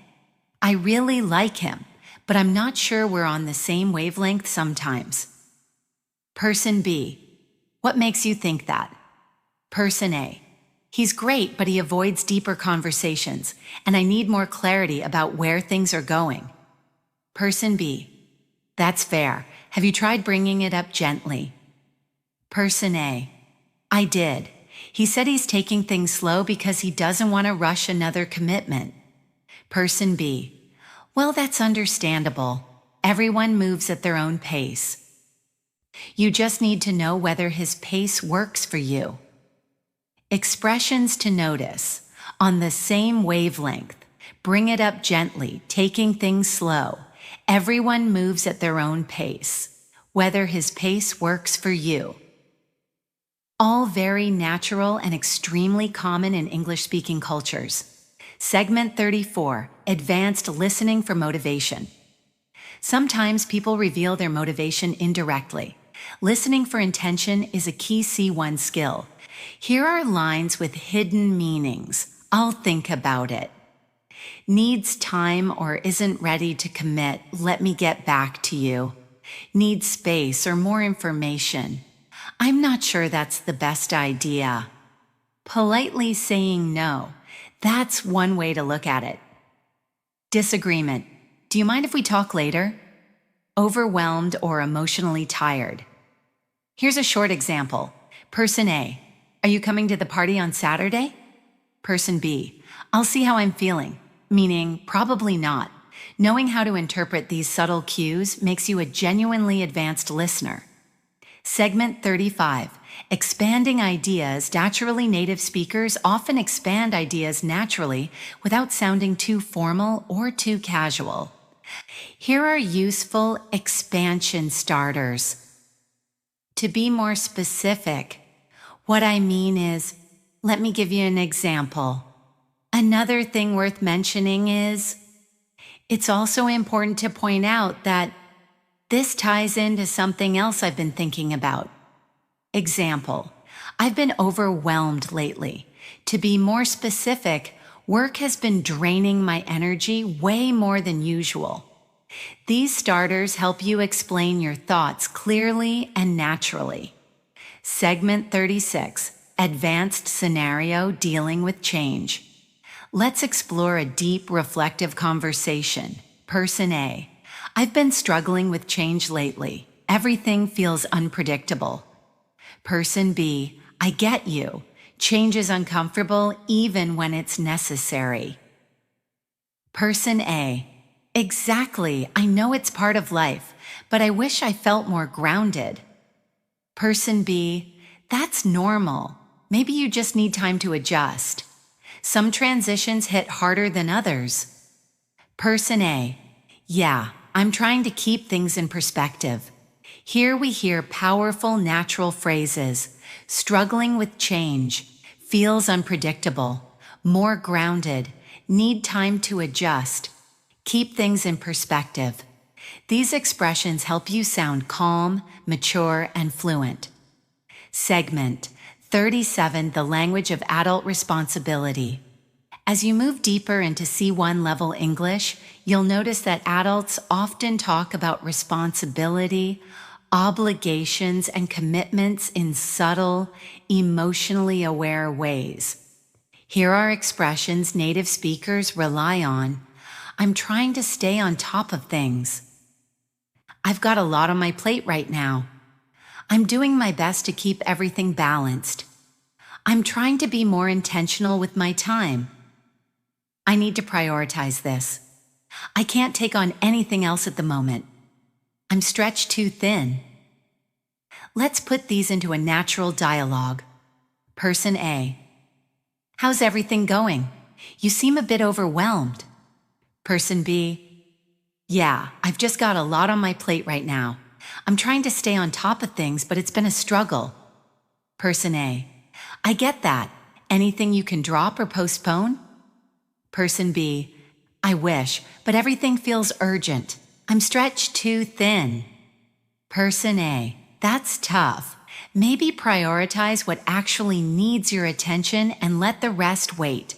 I really like him, but I'm not sure we're on the same wavelength sometimes. Person B. What makes you think that? Person A. He's great, but he avoids deeper conversations, and I need more clarity about where things are going. Person B. That's fair. Have you tried bringing it up gently? Person A. I did. He said he's taking things slow because he doesn't want to rush another commitment. Person B. Well, that's understandable. Everyone moves at their own pace. You just need to know whether his pace works for you. Expressions to notice. On the same wavelength. Bring it up gently, taking things slow. Everyone moves at their own pace. Whether his pace works for you. All very natural and extremely common in English-speaking cultures. Segment 34, Advanced Listening for Motivation. Sometimes people reveal their motivation indirectly. Listening for intention is a key C1 skill. Here are lines with hidden meanings. I'll think about it. Needs time or isn't ready to commit. Let me get back to you. Needs space or more information. I'm not sure that's the best idea. Politely saying no. That's one way to look at it. Disagreement. Do you mind if we talk later? Overwhelmed or emotionally tired. Here's a short example. Person A. Are you coming to the party on Saturday? Person B. I'll see how I'm feeling. Meaning, probably not. Knowing how to interpret these subtle cues makes you a genuinely advanced listener. Segment 35. Expanding ideas. Naturally, native speakers often expand ideas naturally without sounding too formal or too casual. Here are useful expansion starters. To be more specific, what I mean is, let me give you an example. Another thing worth mentioning is, it's also important to point out that this ties into something else I've been thinking about. Example, I've been overwhelmed lately. To be more specific, work has been draining my energy way more than usual. These starters help you explain your thoughts clearly and naturally. Segment 36, Advanced Scenario Dealing with Change. Let's explore a deep, reflective conversation. Person A, I've been struggling with change lately. Everything feels unpredictable. Person B, I get you. Change is uncomfortable even when it's necessary. Person A, exactly. I know it's part of life, but I wish I felt more grounded. Person B, that's normal. Maybe you just need time to adjust. Some transitions hit harder than others. Person A, yeah, I'm trying to keep things in perspective. Here we hear powerful, natural phrases. Struggling with change, feels unpredictable, more grounded, need time to adjust, keep things in perspective. These expressions help you sound calm, mature, and fluent. Segment 37, The Language of Adult Responsibility. As you move deeper into C1 level English, you'll notice that adults often talk about responsibility, obligations, and commitments in subtle, emotionally aware ways. Here are expressions native speakers rely on. I'm trying to stay on top of things. I've got a lot on my plate right now. I'm doing my best to keep everything balanced. I'm trying to be more intentional with my time. I need to prioritize this. I can't take on anything else at the moment. I'm stretched too thin. Let's put these into a natural dialogue. Person A, how's everything going? You seem a bit overwhelmed. Person B, yeah, I've just got a lot on my plate right now. I'm trying to stay on top of things, but it's been a struggle. Person A, I get that. Anything you can drop or postpone? Person B, I wish, but everything feels urgent. I'm stretched too thin. Person A, that's tough. Maybe prioritize what actually needs your attention and let the rest wait.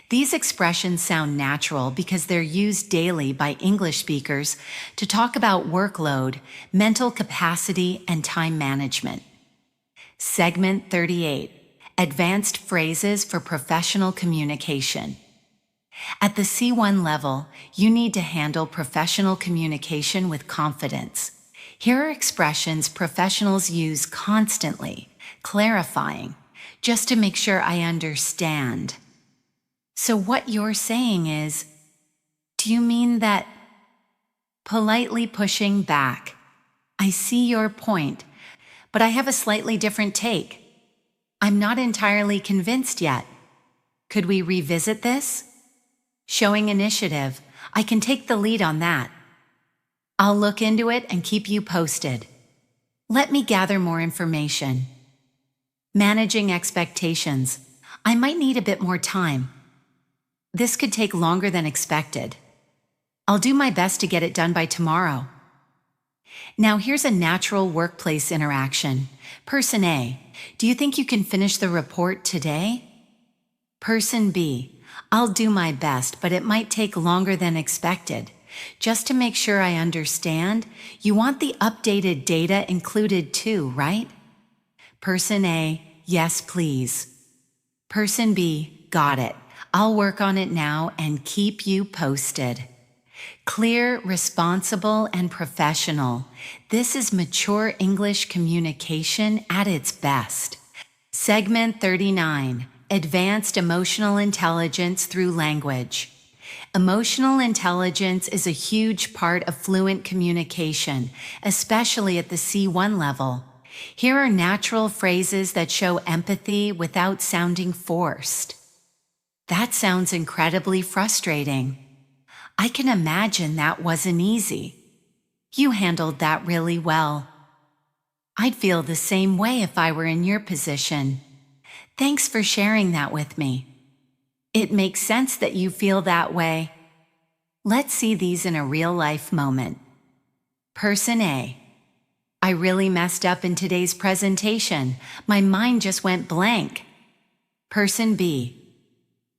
These expressions sound natural because they're used daily by English speakers to talk about workload, mental capacity, and time management. Segment 38, Advanced Phrases for Professional Communication. At the C1 level, you need to handle professional communication with confidence. Here are expressions professionals use constantly, clarifying, just to make sure I understand. So what you're saying is, do you mean that? Politely pushing back. I see your point, but I have a slightly different take. I'm not entirely convinced yet. Could we revisit this? Showing initiative. I can take the lead on that. I'll look into it and keep you posted. Let me gather more information. Managing expectations. I might need a bit more time. This could take longer than expected. I'll do my best to get it done by tomorrow. Now here's a natural workplace interaction. Person A, do you think you can finish the report today? Person B, I'll do my best, but it might take longer than expected. Just to make sure I understand, you want the updated data included too, right? Person A, yes, please. Person B, got it. I'll work on it now and keep you posted. Clear, responsible, and professional. This is mature English communication at its best. Segment 39, Advanced Emotional Intelligence Through Language. Emotional intelligence is a huge part of fluent communication, especially at the C1 level. Here are natural phrases that show empathy without sounding forced. That sounds incredibly frustrating. I can imagine that wasn't easy. You handled that really well. I'd feel the same way if I were in your position. Thanks for sharing that with me. It makes sense that you feel that way. Let's see these in a real-life moment. Person A. I really messed up in today's presentation. My mind just went blank. Person B.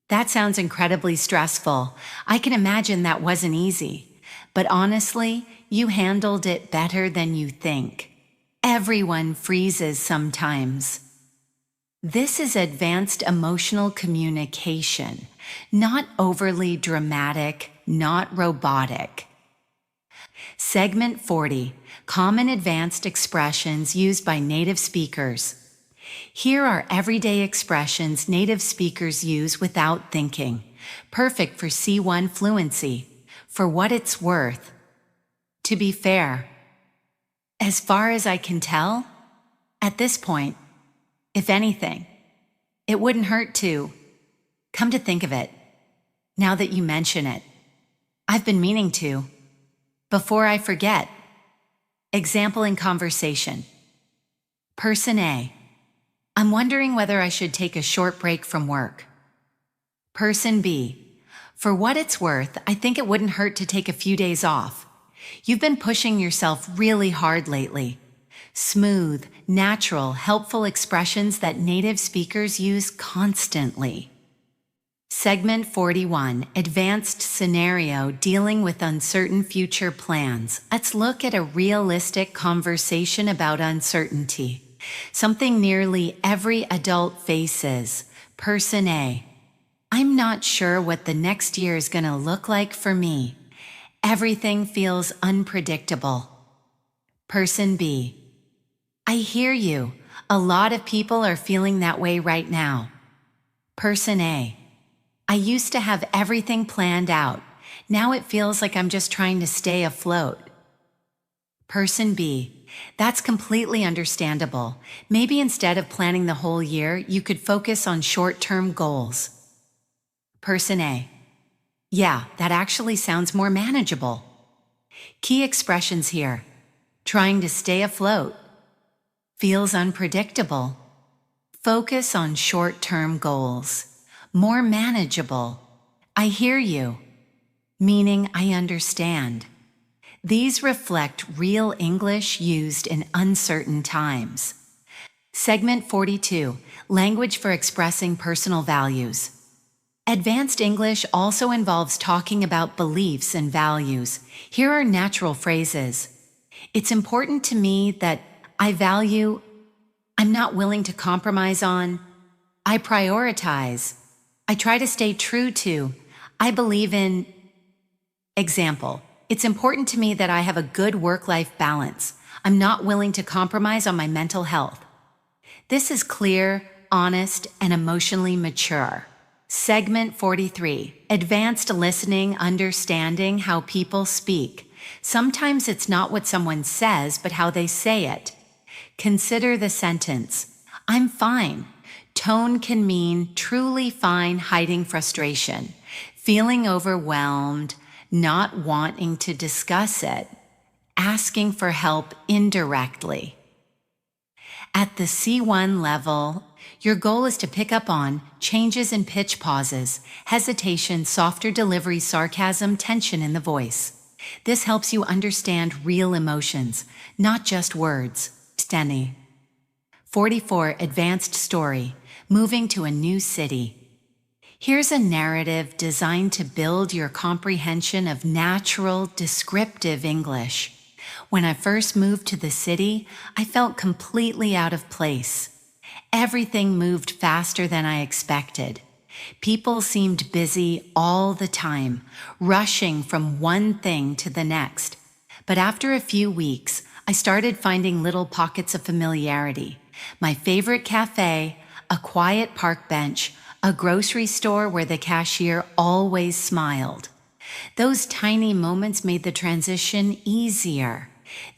That sounds incredibly stressful. I can imagine that wasn't easy. But honestly, you handled it better than you think. Everyone freezes sometimes. This is advanced emotional communication, not overly dramatic, not robotic. Segment 40, Common Advanced Expressions Used by Native Speakers. Here are everyday expressions native speakers use without thinking. Perfect for C1 fluency. For what it's worth. To be fair. As far as I can tell, at this point, if anything, it wouldn't hurt to. Come to think of it, now that you mention it, I've been meaning to. Before I forget. Example in conversation. Person A. I'm wondering whether I should take a short break from work. Person B. For what it's worth, I think it wouldn't hurt to take a few days off. You've been pushing yourself really hard lately. Smooth, natural, helpful expressions that native speakers use constantly. Segment 41, Advanced Scenario Dealing with Uncertain Future Plans. Let's look at a realistic conversation about uncertainty. Something nearly every adult faces. Person A. I'm not sure what the next year is going to look like for me. Everything feels unpredictable. Person B. I hear you. A lot of people are feeling that way right now. Person A. I used to have everything planned out. Now it feels like I'm just trying to stay afloat. Person B. That's completely understandable. Maybe instead of planning the whole year, you could focus on short-term goals. Person A. Yeah, that actually sounds more manageable. Key expressions here. Trying to stay afloat. Feels unpredictable. Focus on short-term goals. More manageable. I hear you. Meaning I understand. These reflect real English used in uncertain times. Segment 42, Language for Expressing Personal Values. Advanced English also involves talking about beliefs and values. Here are natural phrases. It's important to me that I value, I'm not willing to compromise on, I prioritize, I try to stay true to, I believe in. Example, it's important to me that I have a good work-life balance. I'm not willing to compromise on my mental health. This is clear, honest, and emotionally mature. Segment 43, Advanced Listening, Understanding How People Speak. Sometimes it's not what someone says, but how they say it. Consider the sentence, I'm fine. Tone can mean truly fine, hiding frustration, feeling overwhelmed, not wanting to discuss it, asking for help indirectly. At the C1 level, your goal is to pick up on changes in pitch pauses, hesitation, softer delivery, sarcasm, tension in the voice. This helps you understand real emotions, not just words. Steny. 44, Advanced Story, Moving to a New City. Here's a narrative designed to build your comprehension of natural, descriptive English. When I first moved to the city, I felt completely out of place. Everything moved faster than I expected. People seemed busy all the time, rushing from one thing to the next. But after a few weeks, I started finding little pockets of familiarity. My favorite cafe, a quiet park bench, a grocery store where the cashier always smiled. Those tiny moments made the transition easier.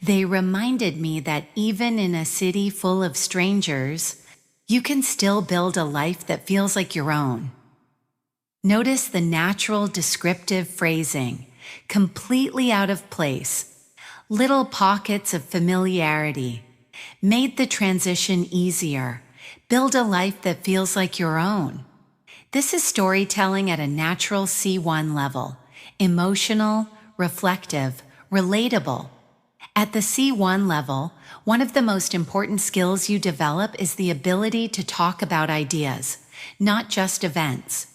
They reminded me that even in a city full of strangers, you can still build a life that feels like your own. Notice the natural descriptive phrasing, completely out of place, little pockets of familiarity, made the transition easier, build a life that feels like your own. This is storytelling at a natural C1 level, emotional, reflective, relatable. At the C1 level, one of the most important skills you develop is the ability to talk about ideas, not just events.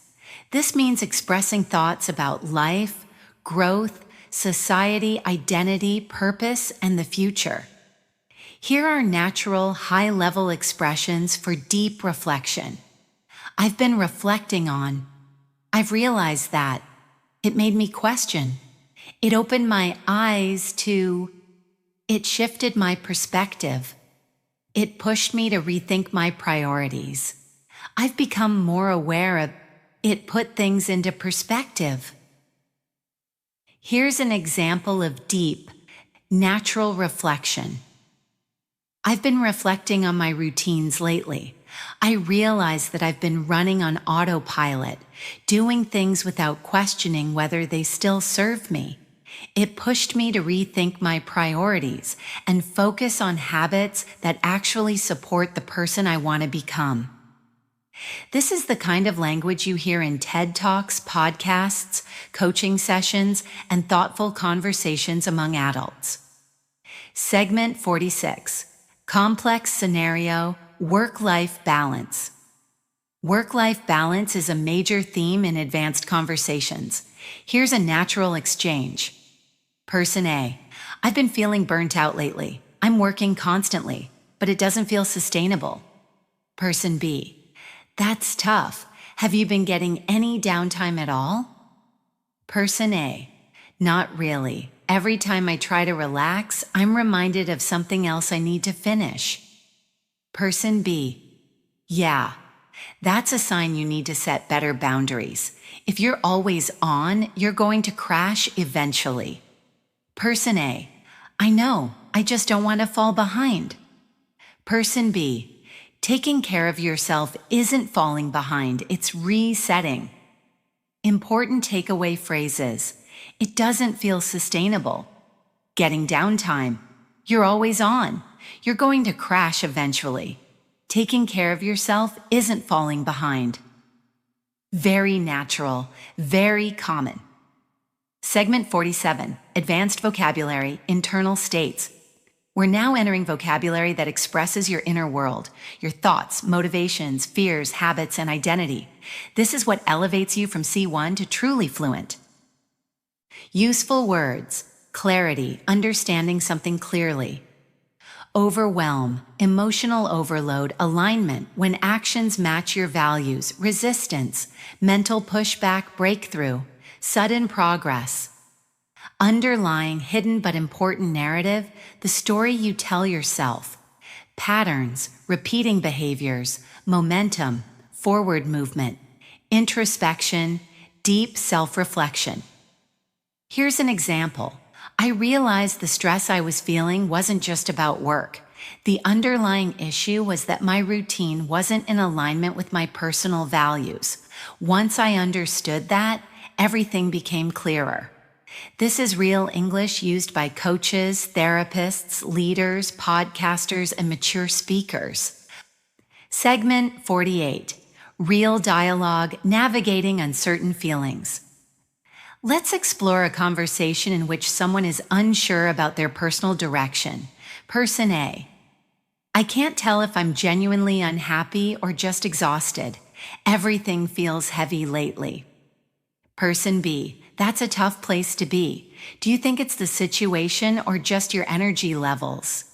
This means expressing thoughts about life, growth, society, identity, purpose, and the future. Here are natural, high-level expressions for deep reflection. I've been reflecting on. I've realized that. It made me question. It opened my eyes to. It shifted my perspective. It pushed me to rethink my priorities. I've become more aware of. It put things into perspective. Here's an example of deep, natural reflection. I've been reflecting on my routines lately. I realize that I've been running on autopilot, doing things without questioning whether they still serve me. It pushed me to rethink my priorities and focus on habits that actually support the person I want to become. This is the kind of language you hear in TED Talks, podcasts, coaching sessions, and thoughtful conversations among adults. Segment 46. Complex scenario, work-life balance. Work-life balance is a major theme in advanced conversations. Here's a natural exchange. Person A. I've been feeling burnt out lately. I'm working constantly, but it doesn't feel sustainable. Person B. That's tough. Have you been getting any downtime at all? Person A. Not really. Every time I try to relax, I'm reminded of something else I need to finish. Person B. Yeah, that's a sign you need to set better boundaries. If you're always on, you're going to crash eventually. Person A. I know, I just don't want to fall behind. Person B. Taking care of yourself isn't falling behind, it's resetting. Important takeaway phrases. It doesn't feel sustainable. Getting downtime. You're always on. You're going to crash eventually. Taking care of yourself isn't falling behind. Very natural, very common. Segment 47. Advanced vocabulary, internal states. We're now entering vocabulary that expresses your inner world, your thoughts, motivations, fears, habits, and identity. This is what elevates you from C1 to truly fluent. Useful words, clarity, understanding something clearly. Overwhelm, emotional overload, alignment, when actions match your values, resistance, mental pushback, breakthrough, sudden progress. Underlying, hidden but important narrative, the story you tell yourself. Patterns, repeating behaviors, momentum, forward movement, introspection, deep self-reflection. Here's an example. I realized the stress I was feeling wasn't just about work. The underlying issue was that my routine wasn't in alignment with my personal values. Once I understood that, everything became clearer. This is real English used by coaches, therapists, leaders, podcasters, and mature speakers. Segment 48. Real dialogue, navigating uncertain feelings. Let's explore a conversation in which someone is unsure about their personal direction. Person A. I can't tell if I'm genuinely unhappy or just exhausted. Everything feels heavy lately. Person B. That's a tough place to be. Do you think it's the situation or just your energy levels?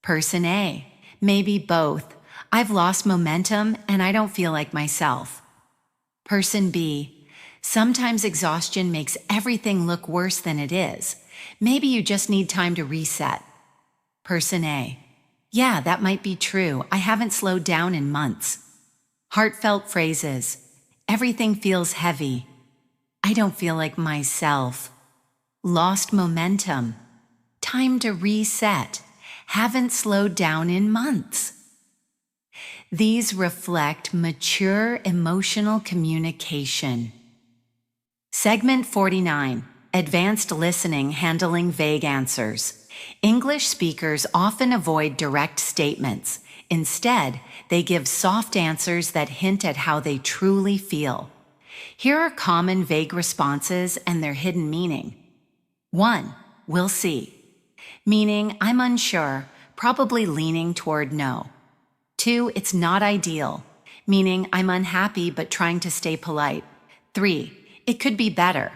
Person A. Maybe both. I've lost momentum and I don't feel like myself. Person B. Sometimes exhaustion makes everything look worse than it is. Maybe you just need time to reset. Person A. Yeah, that might be true. I haven't slowed down in months. Heartfelt phrases. Everything feels heavy. I don't feel like myself. Lost momentum. Time to reset. Haven't slowed down in months. These reflect mature emotional communication. Segment 49. Advanced listening, handling vague answers. English speakers often avoid direct statements. Instead, they give soft answers that hint at how they truly feel. Here are common vague responses and their hidden meaning. 1. We'll see. Meaning, I'm unsure, probably leaning toward no. 2. It's not ideal. Meaning, I'm unhappy but trying to stay polite. 3. It could be better.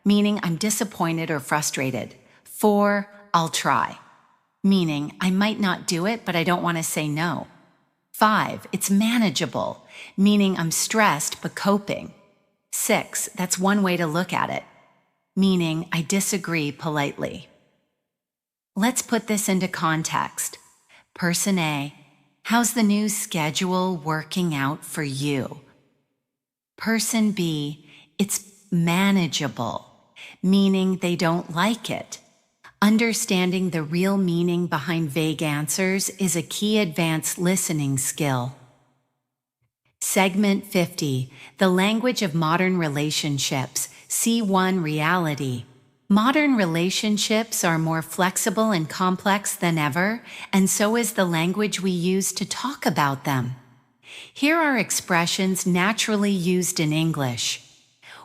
Meaning, I'm disappointed or frustrated. 4. I'll try. Meaning, I might not do it, but I don't want to say no. 5. It's manageable. Meaning, I'm stressed but coping. 6. That's one way to look at it. Meaning, I disagree politely. Let's put this into context. Person A, how's the new schedule working out for you? Person B, it's manageable, meaning they don't like it. Understanding the real meaning behind vague answers is a key advanced listening skill. Segment 50, the language of modern relationships, C1 reality. Modern relationships are more flexible and complex than ever, and so is the language we use to talk about them. Here are expressions naturally used in English.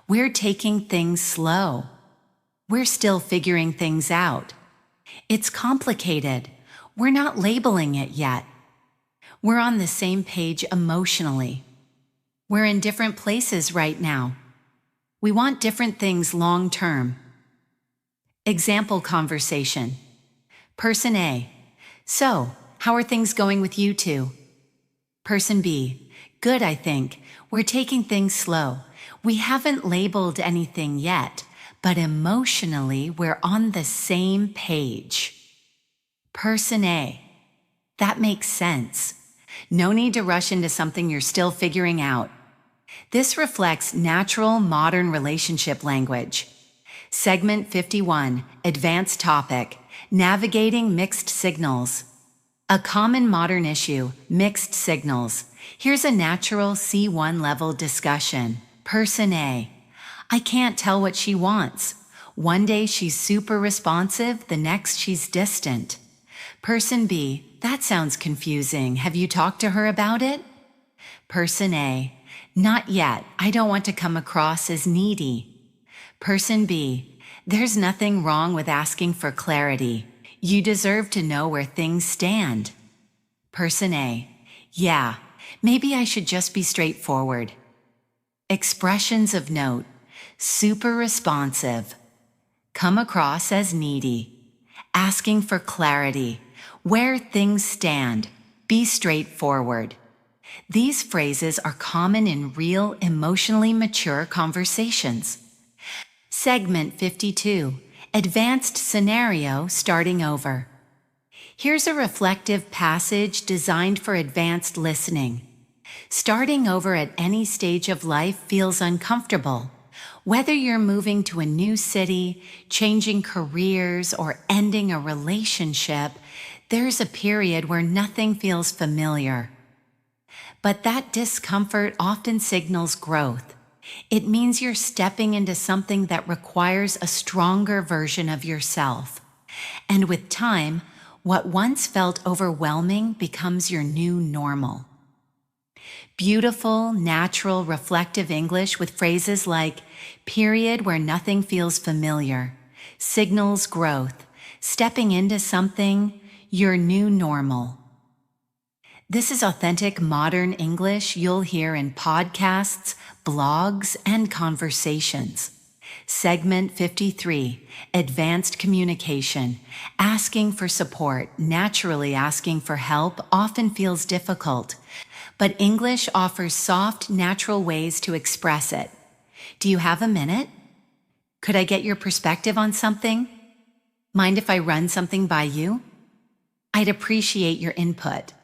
We're taking things slow. We're still figuring things out. It's complicated. We're not labeling it yet. We're on the same page emotionally. We're in different places right now. We want different things long term. Example conversation. Person A, so, how are things going with you two? Person B, good, I think. We're taking things slow. We haven't labeled anything yet, but emotionally we're on the same page. Person A, that makes sense. No need to rush into something you're still figuring out. This reflects natural modern relationship language. Segment 51, advanced topic, navigating mixed signals. A common modern issue, mixed signals. Here's a natural C1 level discussion. Person A, I can't tell what she wants. One day she's super responsive, the next she's distant. Person B, that sounds confusing. Have you talked to her about it? Person A, not yet. I don't want to come across as needy. Person B, there's nothing wrong with asking for clarity. You deserve to know where things stand. Person A, yeah, maybe I should just be straightforward. Expressions of note, super responsive, come across as needy, asking for clarity, where things stand, be straightforward. These phrases are common in real, emotionally mature conversations. Segment 52, advanced scenario, starting over. Here's a reflective passage designed for advanced listening. Starting over at any stage of life feels uncomfortable. Whether you're moving to a new city, changing careers, or ending a relationship, there's a period where nothing feels familiar. But that discomfort often signals growth. It means you're stepping into something that requires a stronger version of yourself. And with time, what once felt overwhelming becomes your new normal. Beautiful, natural, reflective English with phrases like period where nothing feels familiar, signals growth, stepping into something, your new normal. This is authentic modern English you'll hear in podcasts, blogs, and conversations. Segment 53, advanced communication. Asking for support, naturally asking for help often feels difficult, but English offers soft, natural ways to express it. Do you have a minute? Could I get your perspective on something? Mind if I run something by you? I'd appreciate your input.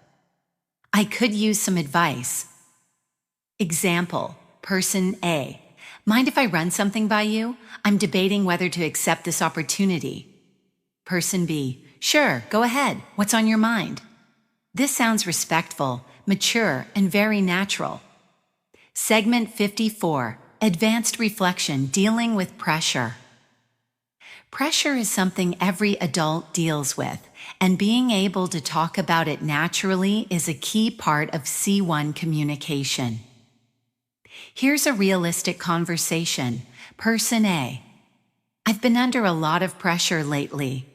I could use some advice. Example, person A. Mind if I run something by you? I'm debating whether to accept this opportunity. Person B. Sure, go ahead. What's on your mind? This sounds respectful, mature, and very natural. Segment 54, Advanced Reflection, Dealing with Pressure. Pressure is something every adult deals with, and being able to talk about it naturally is a key part of C1 communication. Here's a realistic conversation. Person A: I've been under a lot of pressure lately.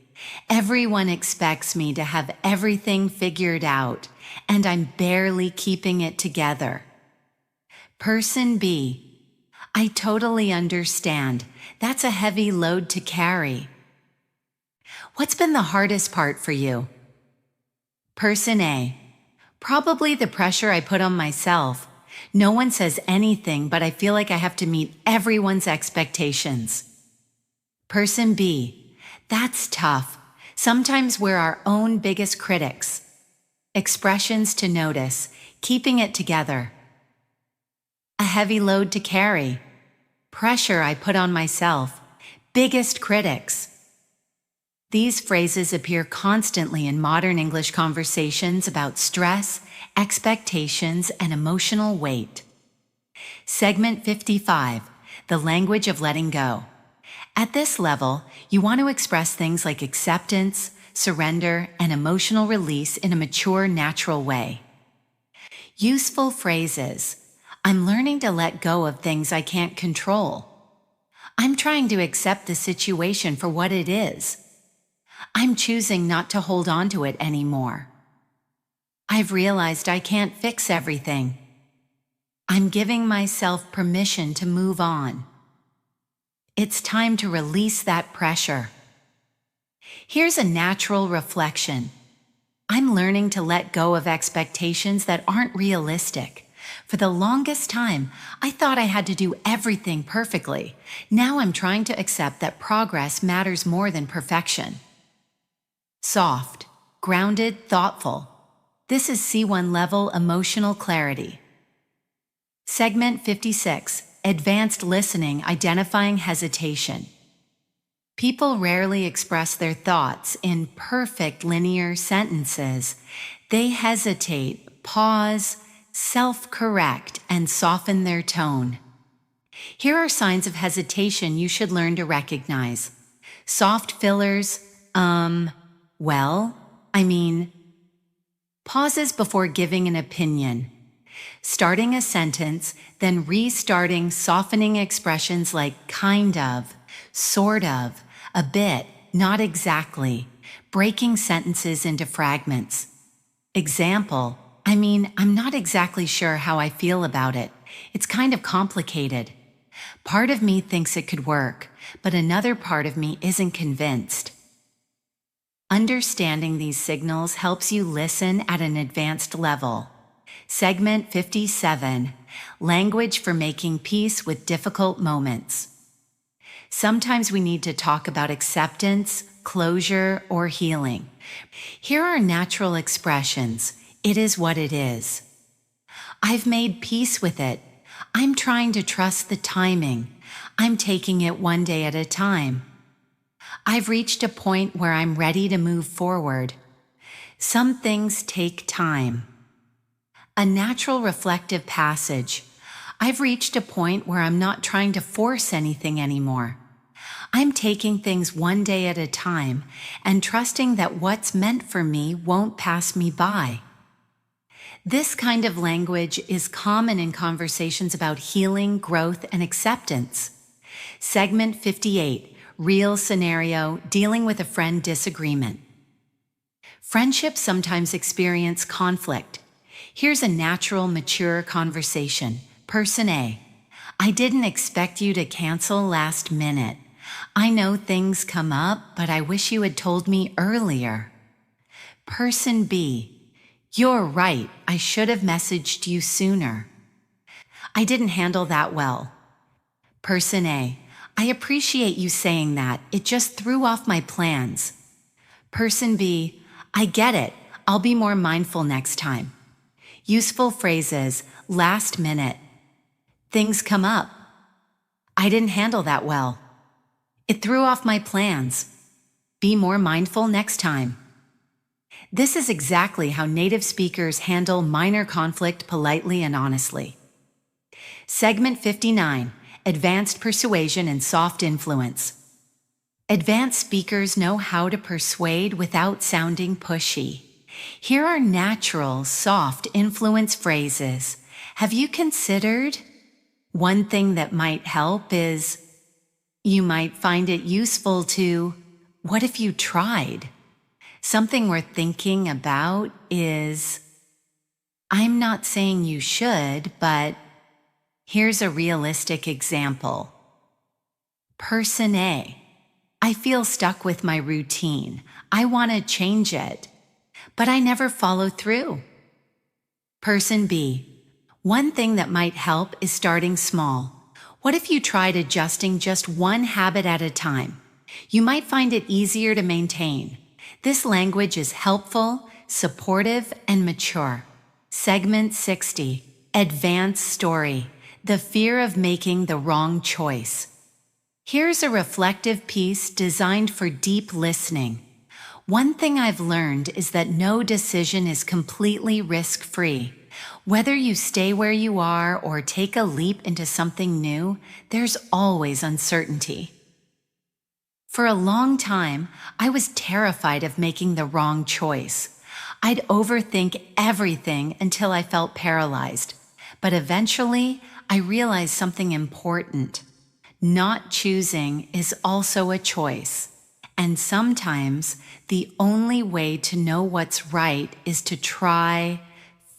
Everyone expects me to have everything figured out, and I'm barely keeping it together. Person B: I totally understand. That's a heavy load to carry. What's been the hardest part for you? Person A: Probably the pressure I put on myself. No one says anything, but I feel like I have to meet everyone's expectations. Person B: That's tough. Sometimes we're our own biggest critics. Expressions to notice: keeping it together. A heavy load to carry. Pressure I put on myself. Biggest critics. These phrases appear constantly in modern English conversations about stress, expectations, and emotional weight. Segment 55, The Language of Letting Go. At this level, you want to express things like acceptance, surrender, and emotional release in a mature, natural way. Useful phrases: I'm learning to let go of things I can't control. I'm trying to accept the situation for what it is. I'm choosing not to hold on to it anymore. I've realized I can't fix everything. I'm giving myself permission to move on. It's time to release that pressure. Here's a natural reflection. I'm learning to let go of expectations that aren't realistic. For the longest time, I thought I had to do everything perfectly. Now I'm trying to accept that progress matters more than perfection. Soft, grounded, thoughtful. This is C1 level emotional clarity. Segment 56, Advanced Listening, Identifying Hesitation. People rarely express their thoughts in perfect linear sentences. They hesitate, pause, self-correct, and soften their tone. Here are signs of hesitation you should learn to recognize. Soft fillers, well, I mean. Pauses before giving an opinion. Starting a sentence, then restarting, softening expressions like kind of, sort of, a bit, not exactly, breaking sentences into fragments. Example: I'm not exactly sure how I feel about it. It's kind of complicated. Part of me thinks it could work, but another part of me isn't convinced. Understanding these signals helps you listen at an advanced level. Segment 57, Language for Making Peace with Difficult Moments. Sometimes we need to talk about acceptance, closure, or healing. Here are natural expressions. It is what it is. I've made peace with it. I'm trying to trust the timing. I'm taking it one day at a time. I've reached a point where I'm ready to move forward. Some things take time. A natural reflective passage. I've reached a point where I'm not trying to force anything anymore. I'm taking things one day at a time and trusting that what's meant for me won't pass me by. This kind of language is common in conversations about healing, growth, and acceptance. Segment 58, Real Scenario, Dealing with a Friend Disagreement. Friendships sometimes experience conflict. Here's a natural, mature conversation. Person A: I didn't expect you to cancel last minute. I know things come up, but I wish you had told me earlier. Person B: You're right, I should have messaged you sooner. I didn't handle that well. Person A: I appreciate you saying that, it just threw off my plans. Person B: I get it, I'll be more mindful next time. Useful phrases: last minute. Things come up. I didn't handle that well. It threw off my plans. Be more mindful next time. This is exactly how native speakers handle minor conflict politely and honestly. Segment 59, Advanced Persuasion and Soft Influence. Advanced speakers know how to persuade without sounding pushy. Here are natural, soft influence phrases. Have you considered? One thing that might help is, you might find it useful to, what if you tried? Something worth thinking about is, I'm not saying you should, but here's a realistic example. Person A, I feel stuck with my routine. I want to change it, but I never follow through. Person B, one thing that might help is starting small. What if you tried adjusting just one habit at a time? You might find it easier to maintain. This language is helpful, supportive, and mature. Segment 60, Advanced Story, the fear of making the wrong choice. Here's a reflective piece designed for deep listening. One thing I've learned is that no decision is completely risk-free. Whether you stay where you are or take a leap into something new, there's always uncertainty. For a long time, I was terrified of making the wrong choice. I'd overthink everything until I felt paralyzed. But eventually, I realized something important. Not choosing is also a choice. And sometimes the only way to know what's right is to try,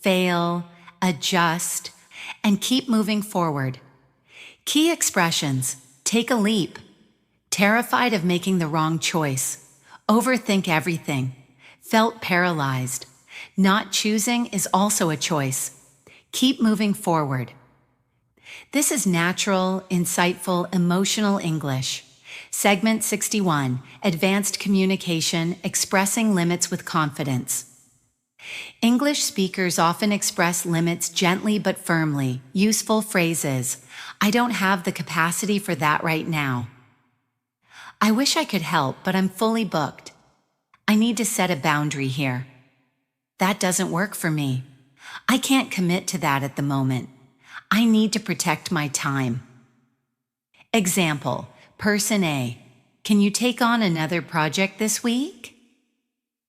fail, adjust, and keep moving forward. Key expressions: take a leap, terrified of making the wrong choice, overthink everything, felt paralyzed. Not choosing is also a choice. Keep moving forward. This is natural, insightful, emotional English. Segment 61, Advanced Communication, Expressing Limits with Confidence. English speakers often express limits gently but firmly. Useful phrases: I don't have the capacity for that right now. I wish I could help, but I'm fully booked. I need to set a boundary here. That doesn't work for me. I can't commit to that at the moment. I need to protect my time. Example, Person A, can you take on another project this week?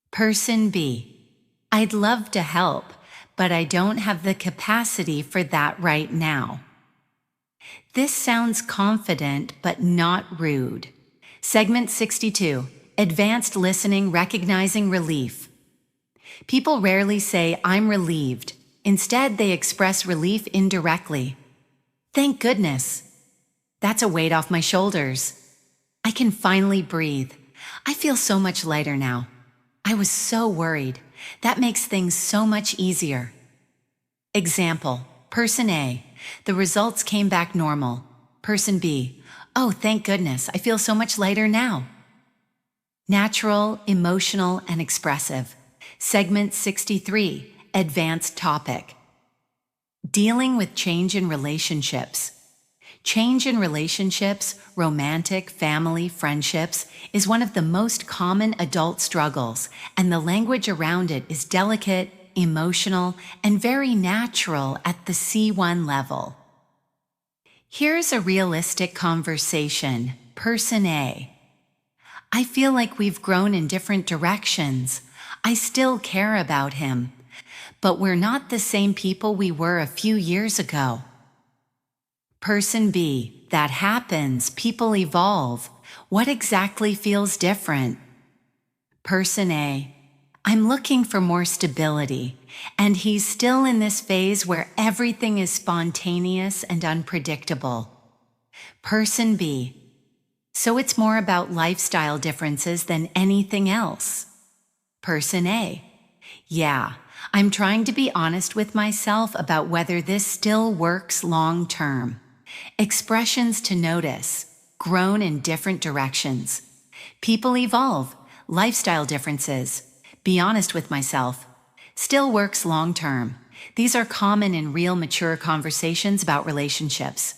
Person B, I'd love to help, but I don't have the capacity for that right now. This sounds confident but not rude. Segment 62, Advanced Listening, Recognizing Relief. People rarely say, I'm relieved. Instead, they express relief indirectly. Thank goodness. That's a weight off my shoulders. I can finally breathe. I feel so much lighter now. I was so worried. That makes things so much easier. Example, Person A, the results came back normal. Person B, oh, thank goodness, I feel so much lighter now. Natural, emotional, and expressive. Segment 63, Advanced Topic. Dealing with change in relationships. Change in relationships, romantic, family, friendships, is one of the most common adult struggles, and the language around it is delicate, emotional, and very natural at the C1 level. Here's a realistic conversation. Person A, I feel like we've grown in different directions. I still care about him, but we're not the same people we were a few years ago. Person B, that happens. People evolve. What exactly feels different? Person A, I'm looking for more stability, and he's still in this phase where everything is spontaneous and unpredictable. Person B, so it's more about lifestyle differences than anything else. Person A, yeah, I'm trying to be honest with myself about whether this still works long term. Expressions to notice, grown in different directions. People evolve, lifestyle differences. Be honest with myself. Still works long term. These are common in real mature conversations about relationships.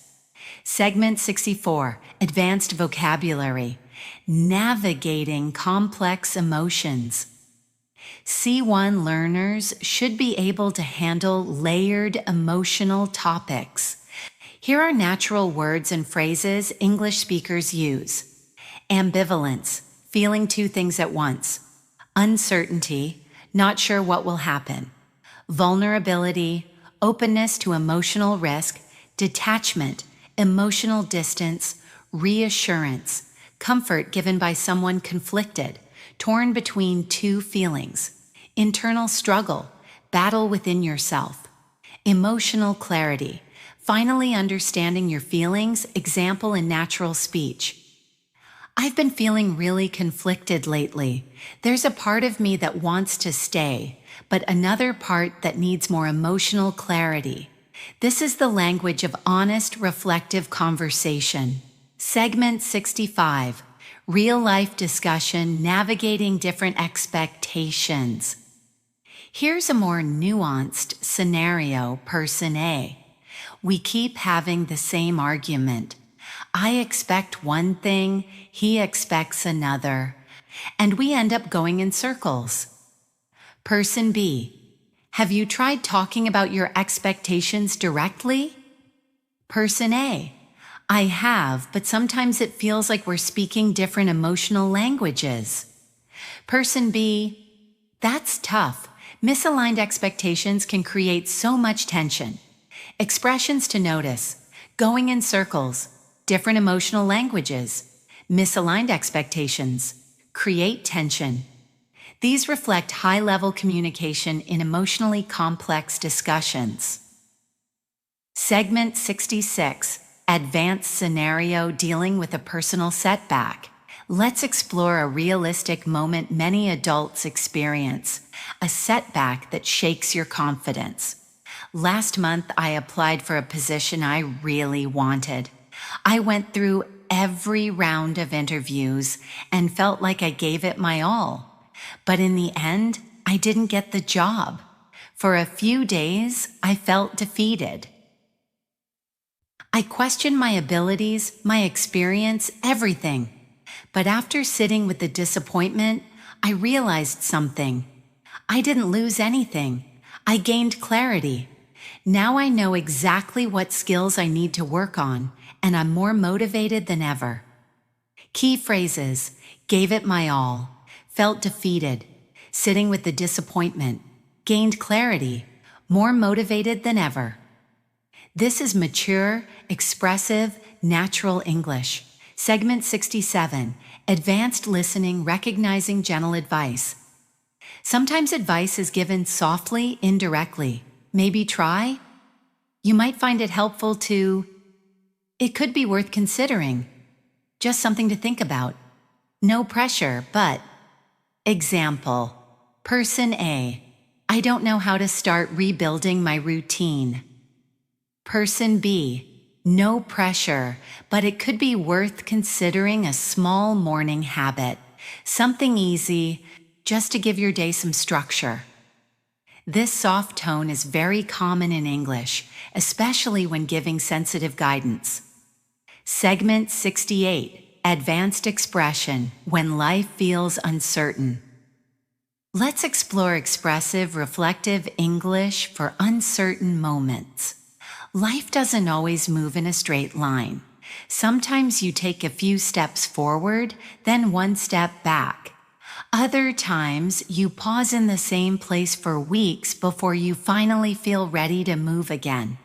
Segment 64, Advanced Vocabulary. navigating complex emotions. C1 learners should be able to handle layered emotional topics. Here are natural words and phrases English speakers use. Ambivalence, feeling two things at once. Uncertainty, not sure what will happen. Vulnerability, openness to emotional risk. Detachment, emotional distance. Reassurance, comfort given by someone conflicted, torn between two feelings. Internal struggle, battle within yourself. Emotional clarity, finally understanding your feelings, example in natural speech. I've been feeling really conflicted lately. There's a part of me that wants to stay, but another part that needs more emotional clarity. This is the language of honest, reflective conversation. Segment 65, real-life discussion, navigating different expectations. Here's a more nuanced scenario, person A. We keep having the same argument. I expect one thing, he expects another, and we end up going in circles. Person B. Have you tried talking about your expectations directly? Person A. I have, but sometimes it feels like we're speaking different emotional languages. Person B. That's tough. Misaligned expectations can create so much tension. Expressions to notice: going in circles, different emotional languages, misaligned expectations, create tension. These reflect high-level communication in emotionally complex discussions. Segment 66, advanced scenario dealing with a personal setback. Let's explore a realistic moment many adults experience, a setback that shakes your confidence. Last month, I applied for a position I really wanted. I went through every round of interviews and felt like I gave it my all. But in the end, I didn't get the job. For a few days, I felt defeated. I questioned my abilities, my experience, everything. But after sitting with the disappointment, I realized something. I didn't lose anything. I gained clarity. Now I know exactly what skills I need to work on, and I'm more motivated than ever. Key phrases: gave it my all, felt defeated, sitting with the disappointment, gained clarity, more motivated than ever. This is mature, expressive, natural English. Segment 67, advanced listening, recognizing gentle advice. Sometimes advice is given softly, indirectly. Maybe try. You might find it helpful to. It could be worth considering. Just something to think about. No pressure, but. Example. Person A. I don't know how to start rebuilding my routine. Person B. No pressure, but it could be worth considering a small morning habit. Something easy, just to give your day some structure. This soft tone is very common in English, especially when giving sensitive guidance. Segment 68, advanced expression, when life feels uncertain. Let's explore expressive, reflective English for uncertain moments. Life doesn't always move in a straight line. Sometimes you take a few steps forward, then one step back. Other times, you pause in the same place for weeks before you finally feel ready to move again.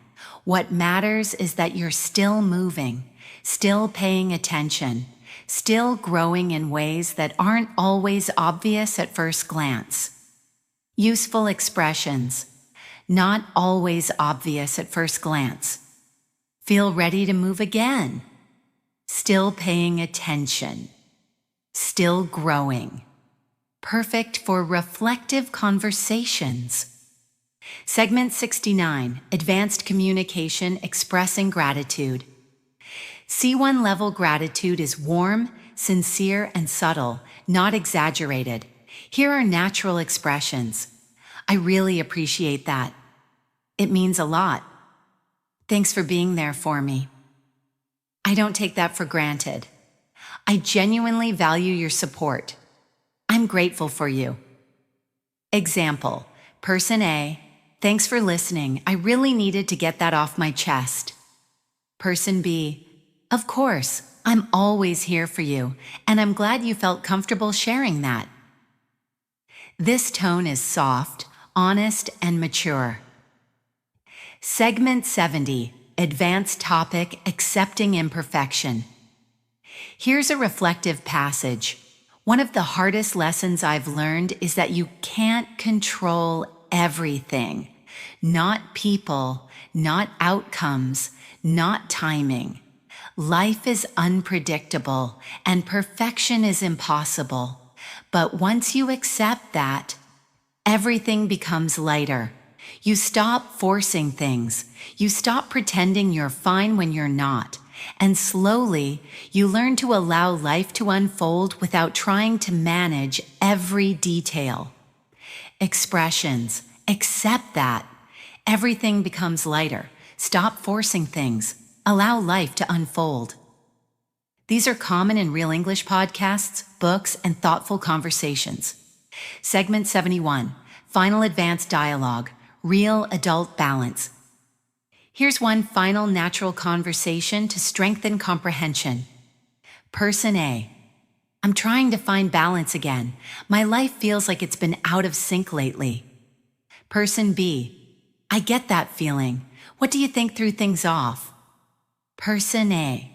What matters is that you're still moving, still paying attention, still growing in ways that aren't always obvious at first glance. Useful expressions. Not always obvious at first glance. Feel ready to move again. Still paying attention. Still growing. Perfect for reflective conversations. Segment 69, advanced communication, expressing gratitude. C1 level gratitude is warm, sincere, and subtle, not exaggerated. Here are natural expressions. I really appreciate that. It means a lot. Thanks for being there for me. I don't take that for granted. I genuinely value your support. I'm grateful for you. Example, Person A, thanks for listening. I really needed to get that off my chest. Person B, of course, I'm always here for you, and I'm glad you felt comfortable sharing that. This tone is soft, honest, and mature. Segment 70, Advanced Topic, Accepting Imperfection. Here's a reflective passage. One of the hardest lessons I've learned is that you can't control everything. Not people, not outcomes, not timing. Life is unpredictable and perfection is impossible. But once you accept that, everything becomes lighter. You stop forcing things. You stop pretending you're fine when you're not. And slowly, you learn to allow life to unfold without trying to manage every detail. Expressions. Accept that. Everything becomes lighter. Stop forcing things. Allow life to unfold. These are common in Real English podcasts, books, and thoughtful conversations. Segment 71. Final Advanced Dialogue. Real Adult Balance. Here's one final natural conversation to strengthen comprehension. Person A. I'm trying to find balance again. My life feels like it's been out of sync lately. Person B. I get that feeling. What do you think threw things off? Person A.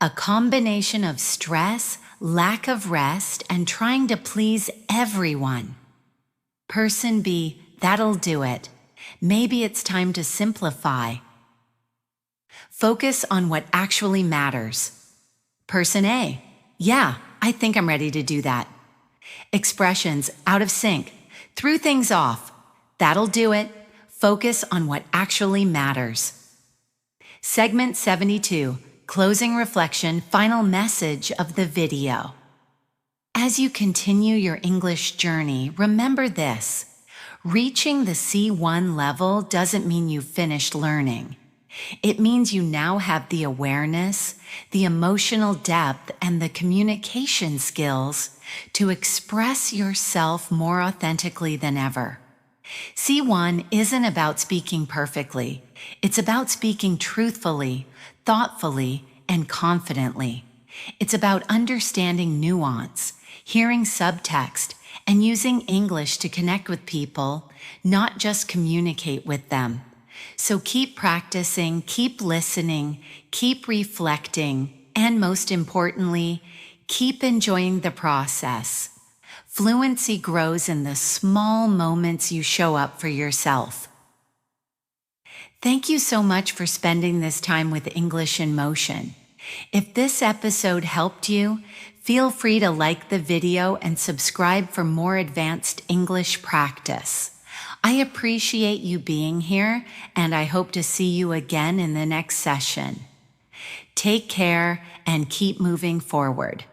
A combination of stress, lack of rest, and trying to please everyone. Person B. That'll do it. Maybe it's time to simplify. Focus on what actually matters. Person A. Yeah, I think I'm ready to do that. Expressions out of sync. Threw things off. That'll do it. Focus on what actually matters. Segment 72. Closing reflection, final message of the video. As you continue your English journey, remember this. Reaching the C1 level doesn't mean you've finished learning. It means you now have the awareness, the emotional depth, and the communication skills to express yourself more authentically than ever. C1 isn't about speaking perfectly. It's about speaking truthfully, thoughtfully, and confidently. It's about understanding nuance, hearing subtext, and using English to connect with people, not just communicate with them. So keep practicing, keep listening, keep reflecting, and most importantly, keep enjoying the process. Fluency grows in the small moments you show up for yourself. Thank you so much for spending this time with English in Motion. If this episode helped you, feel free to like the video and subscribe for more advanced English practice. I appreciate you being here, and I hope to see you again in the next session. Take care and keep moving forward.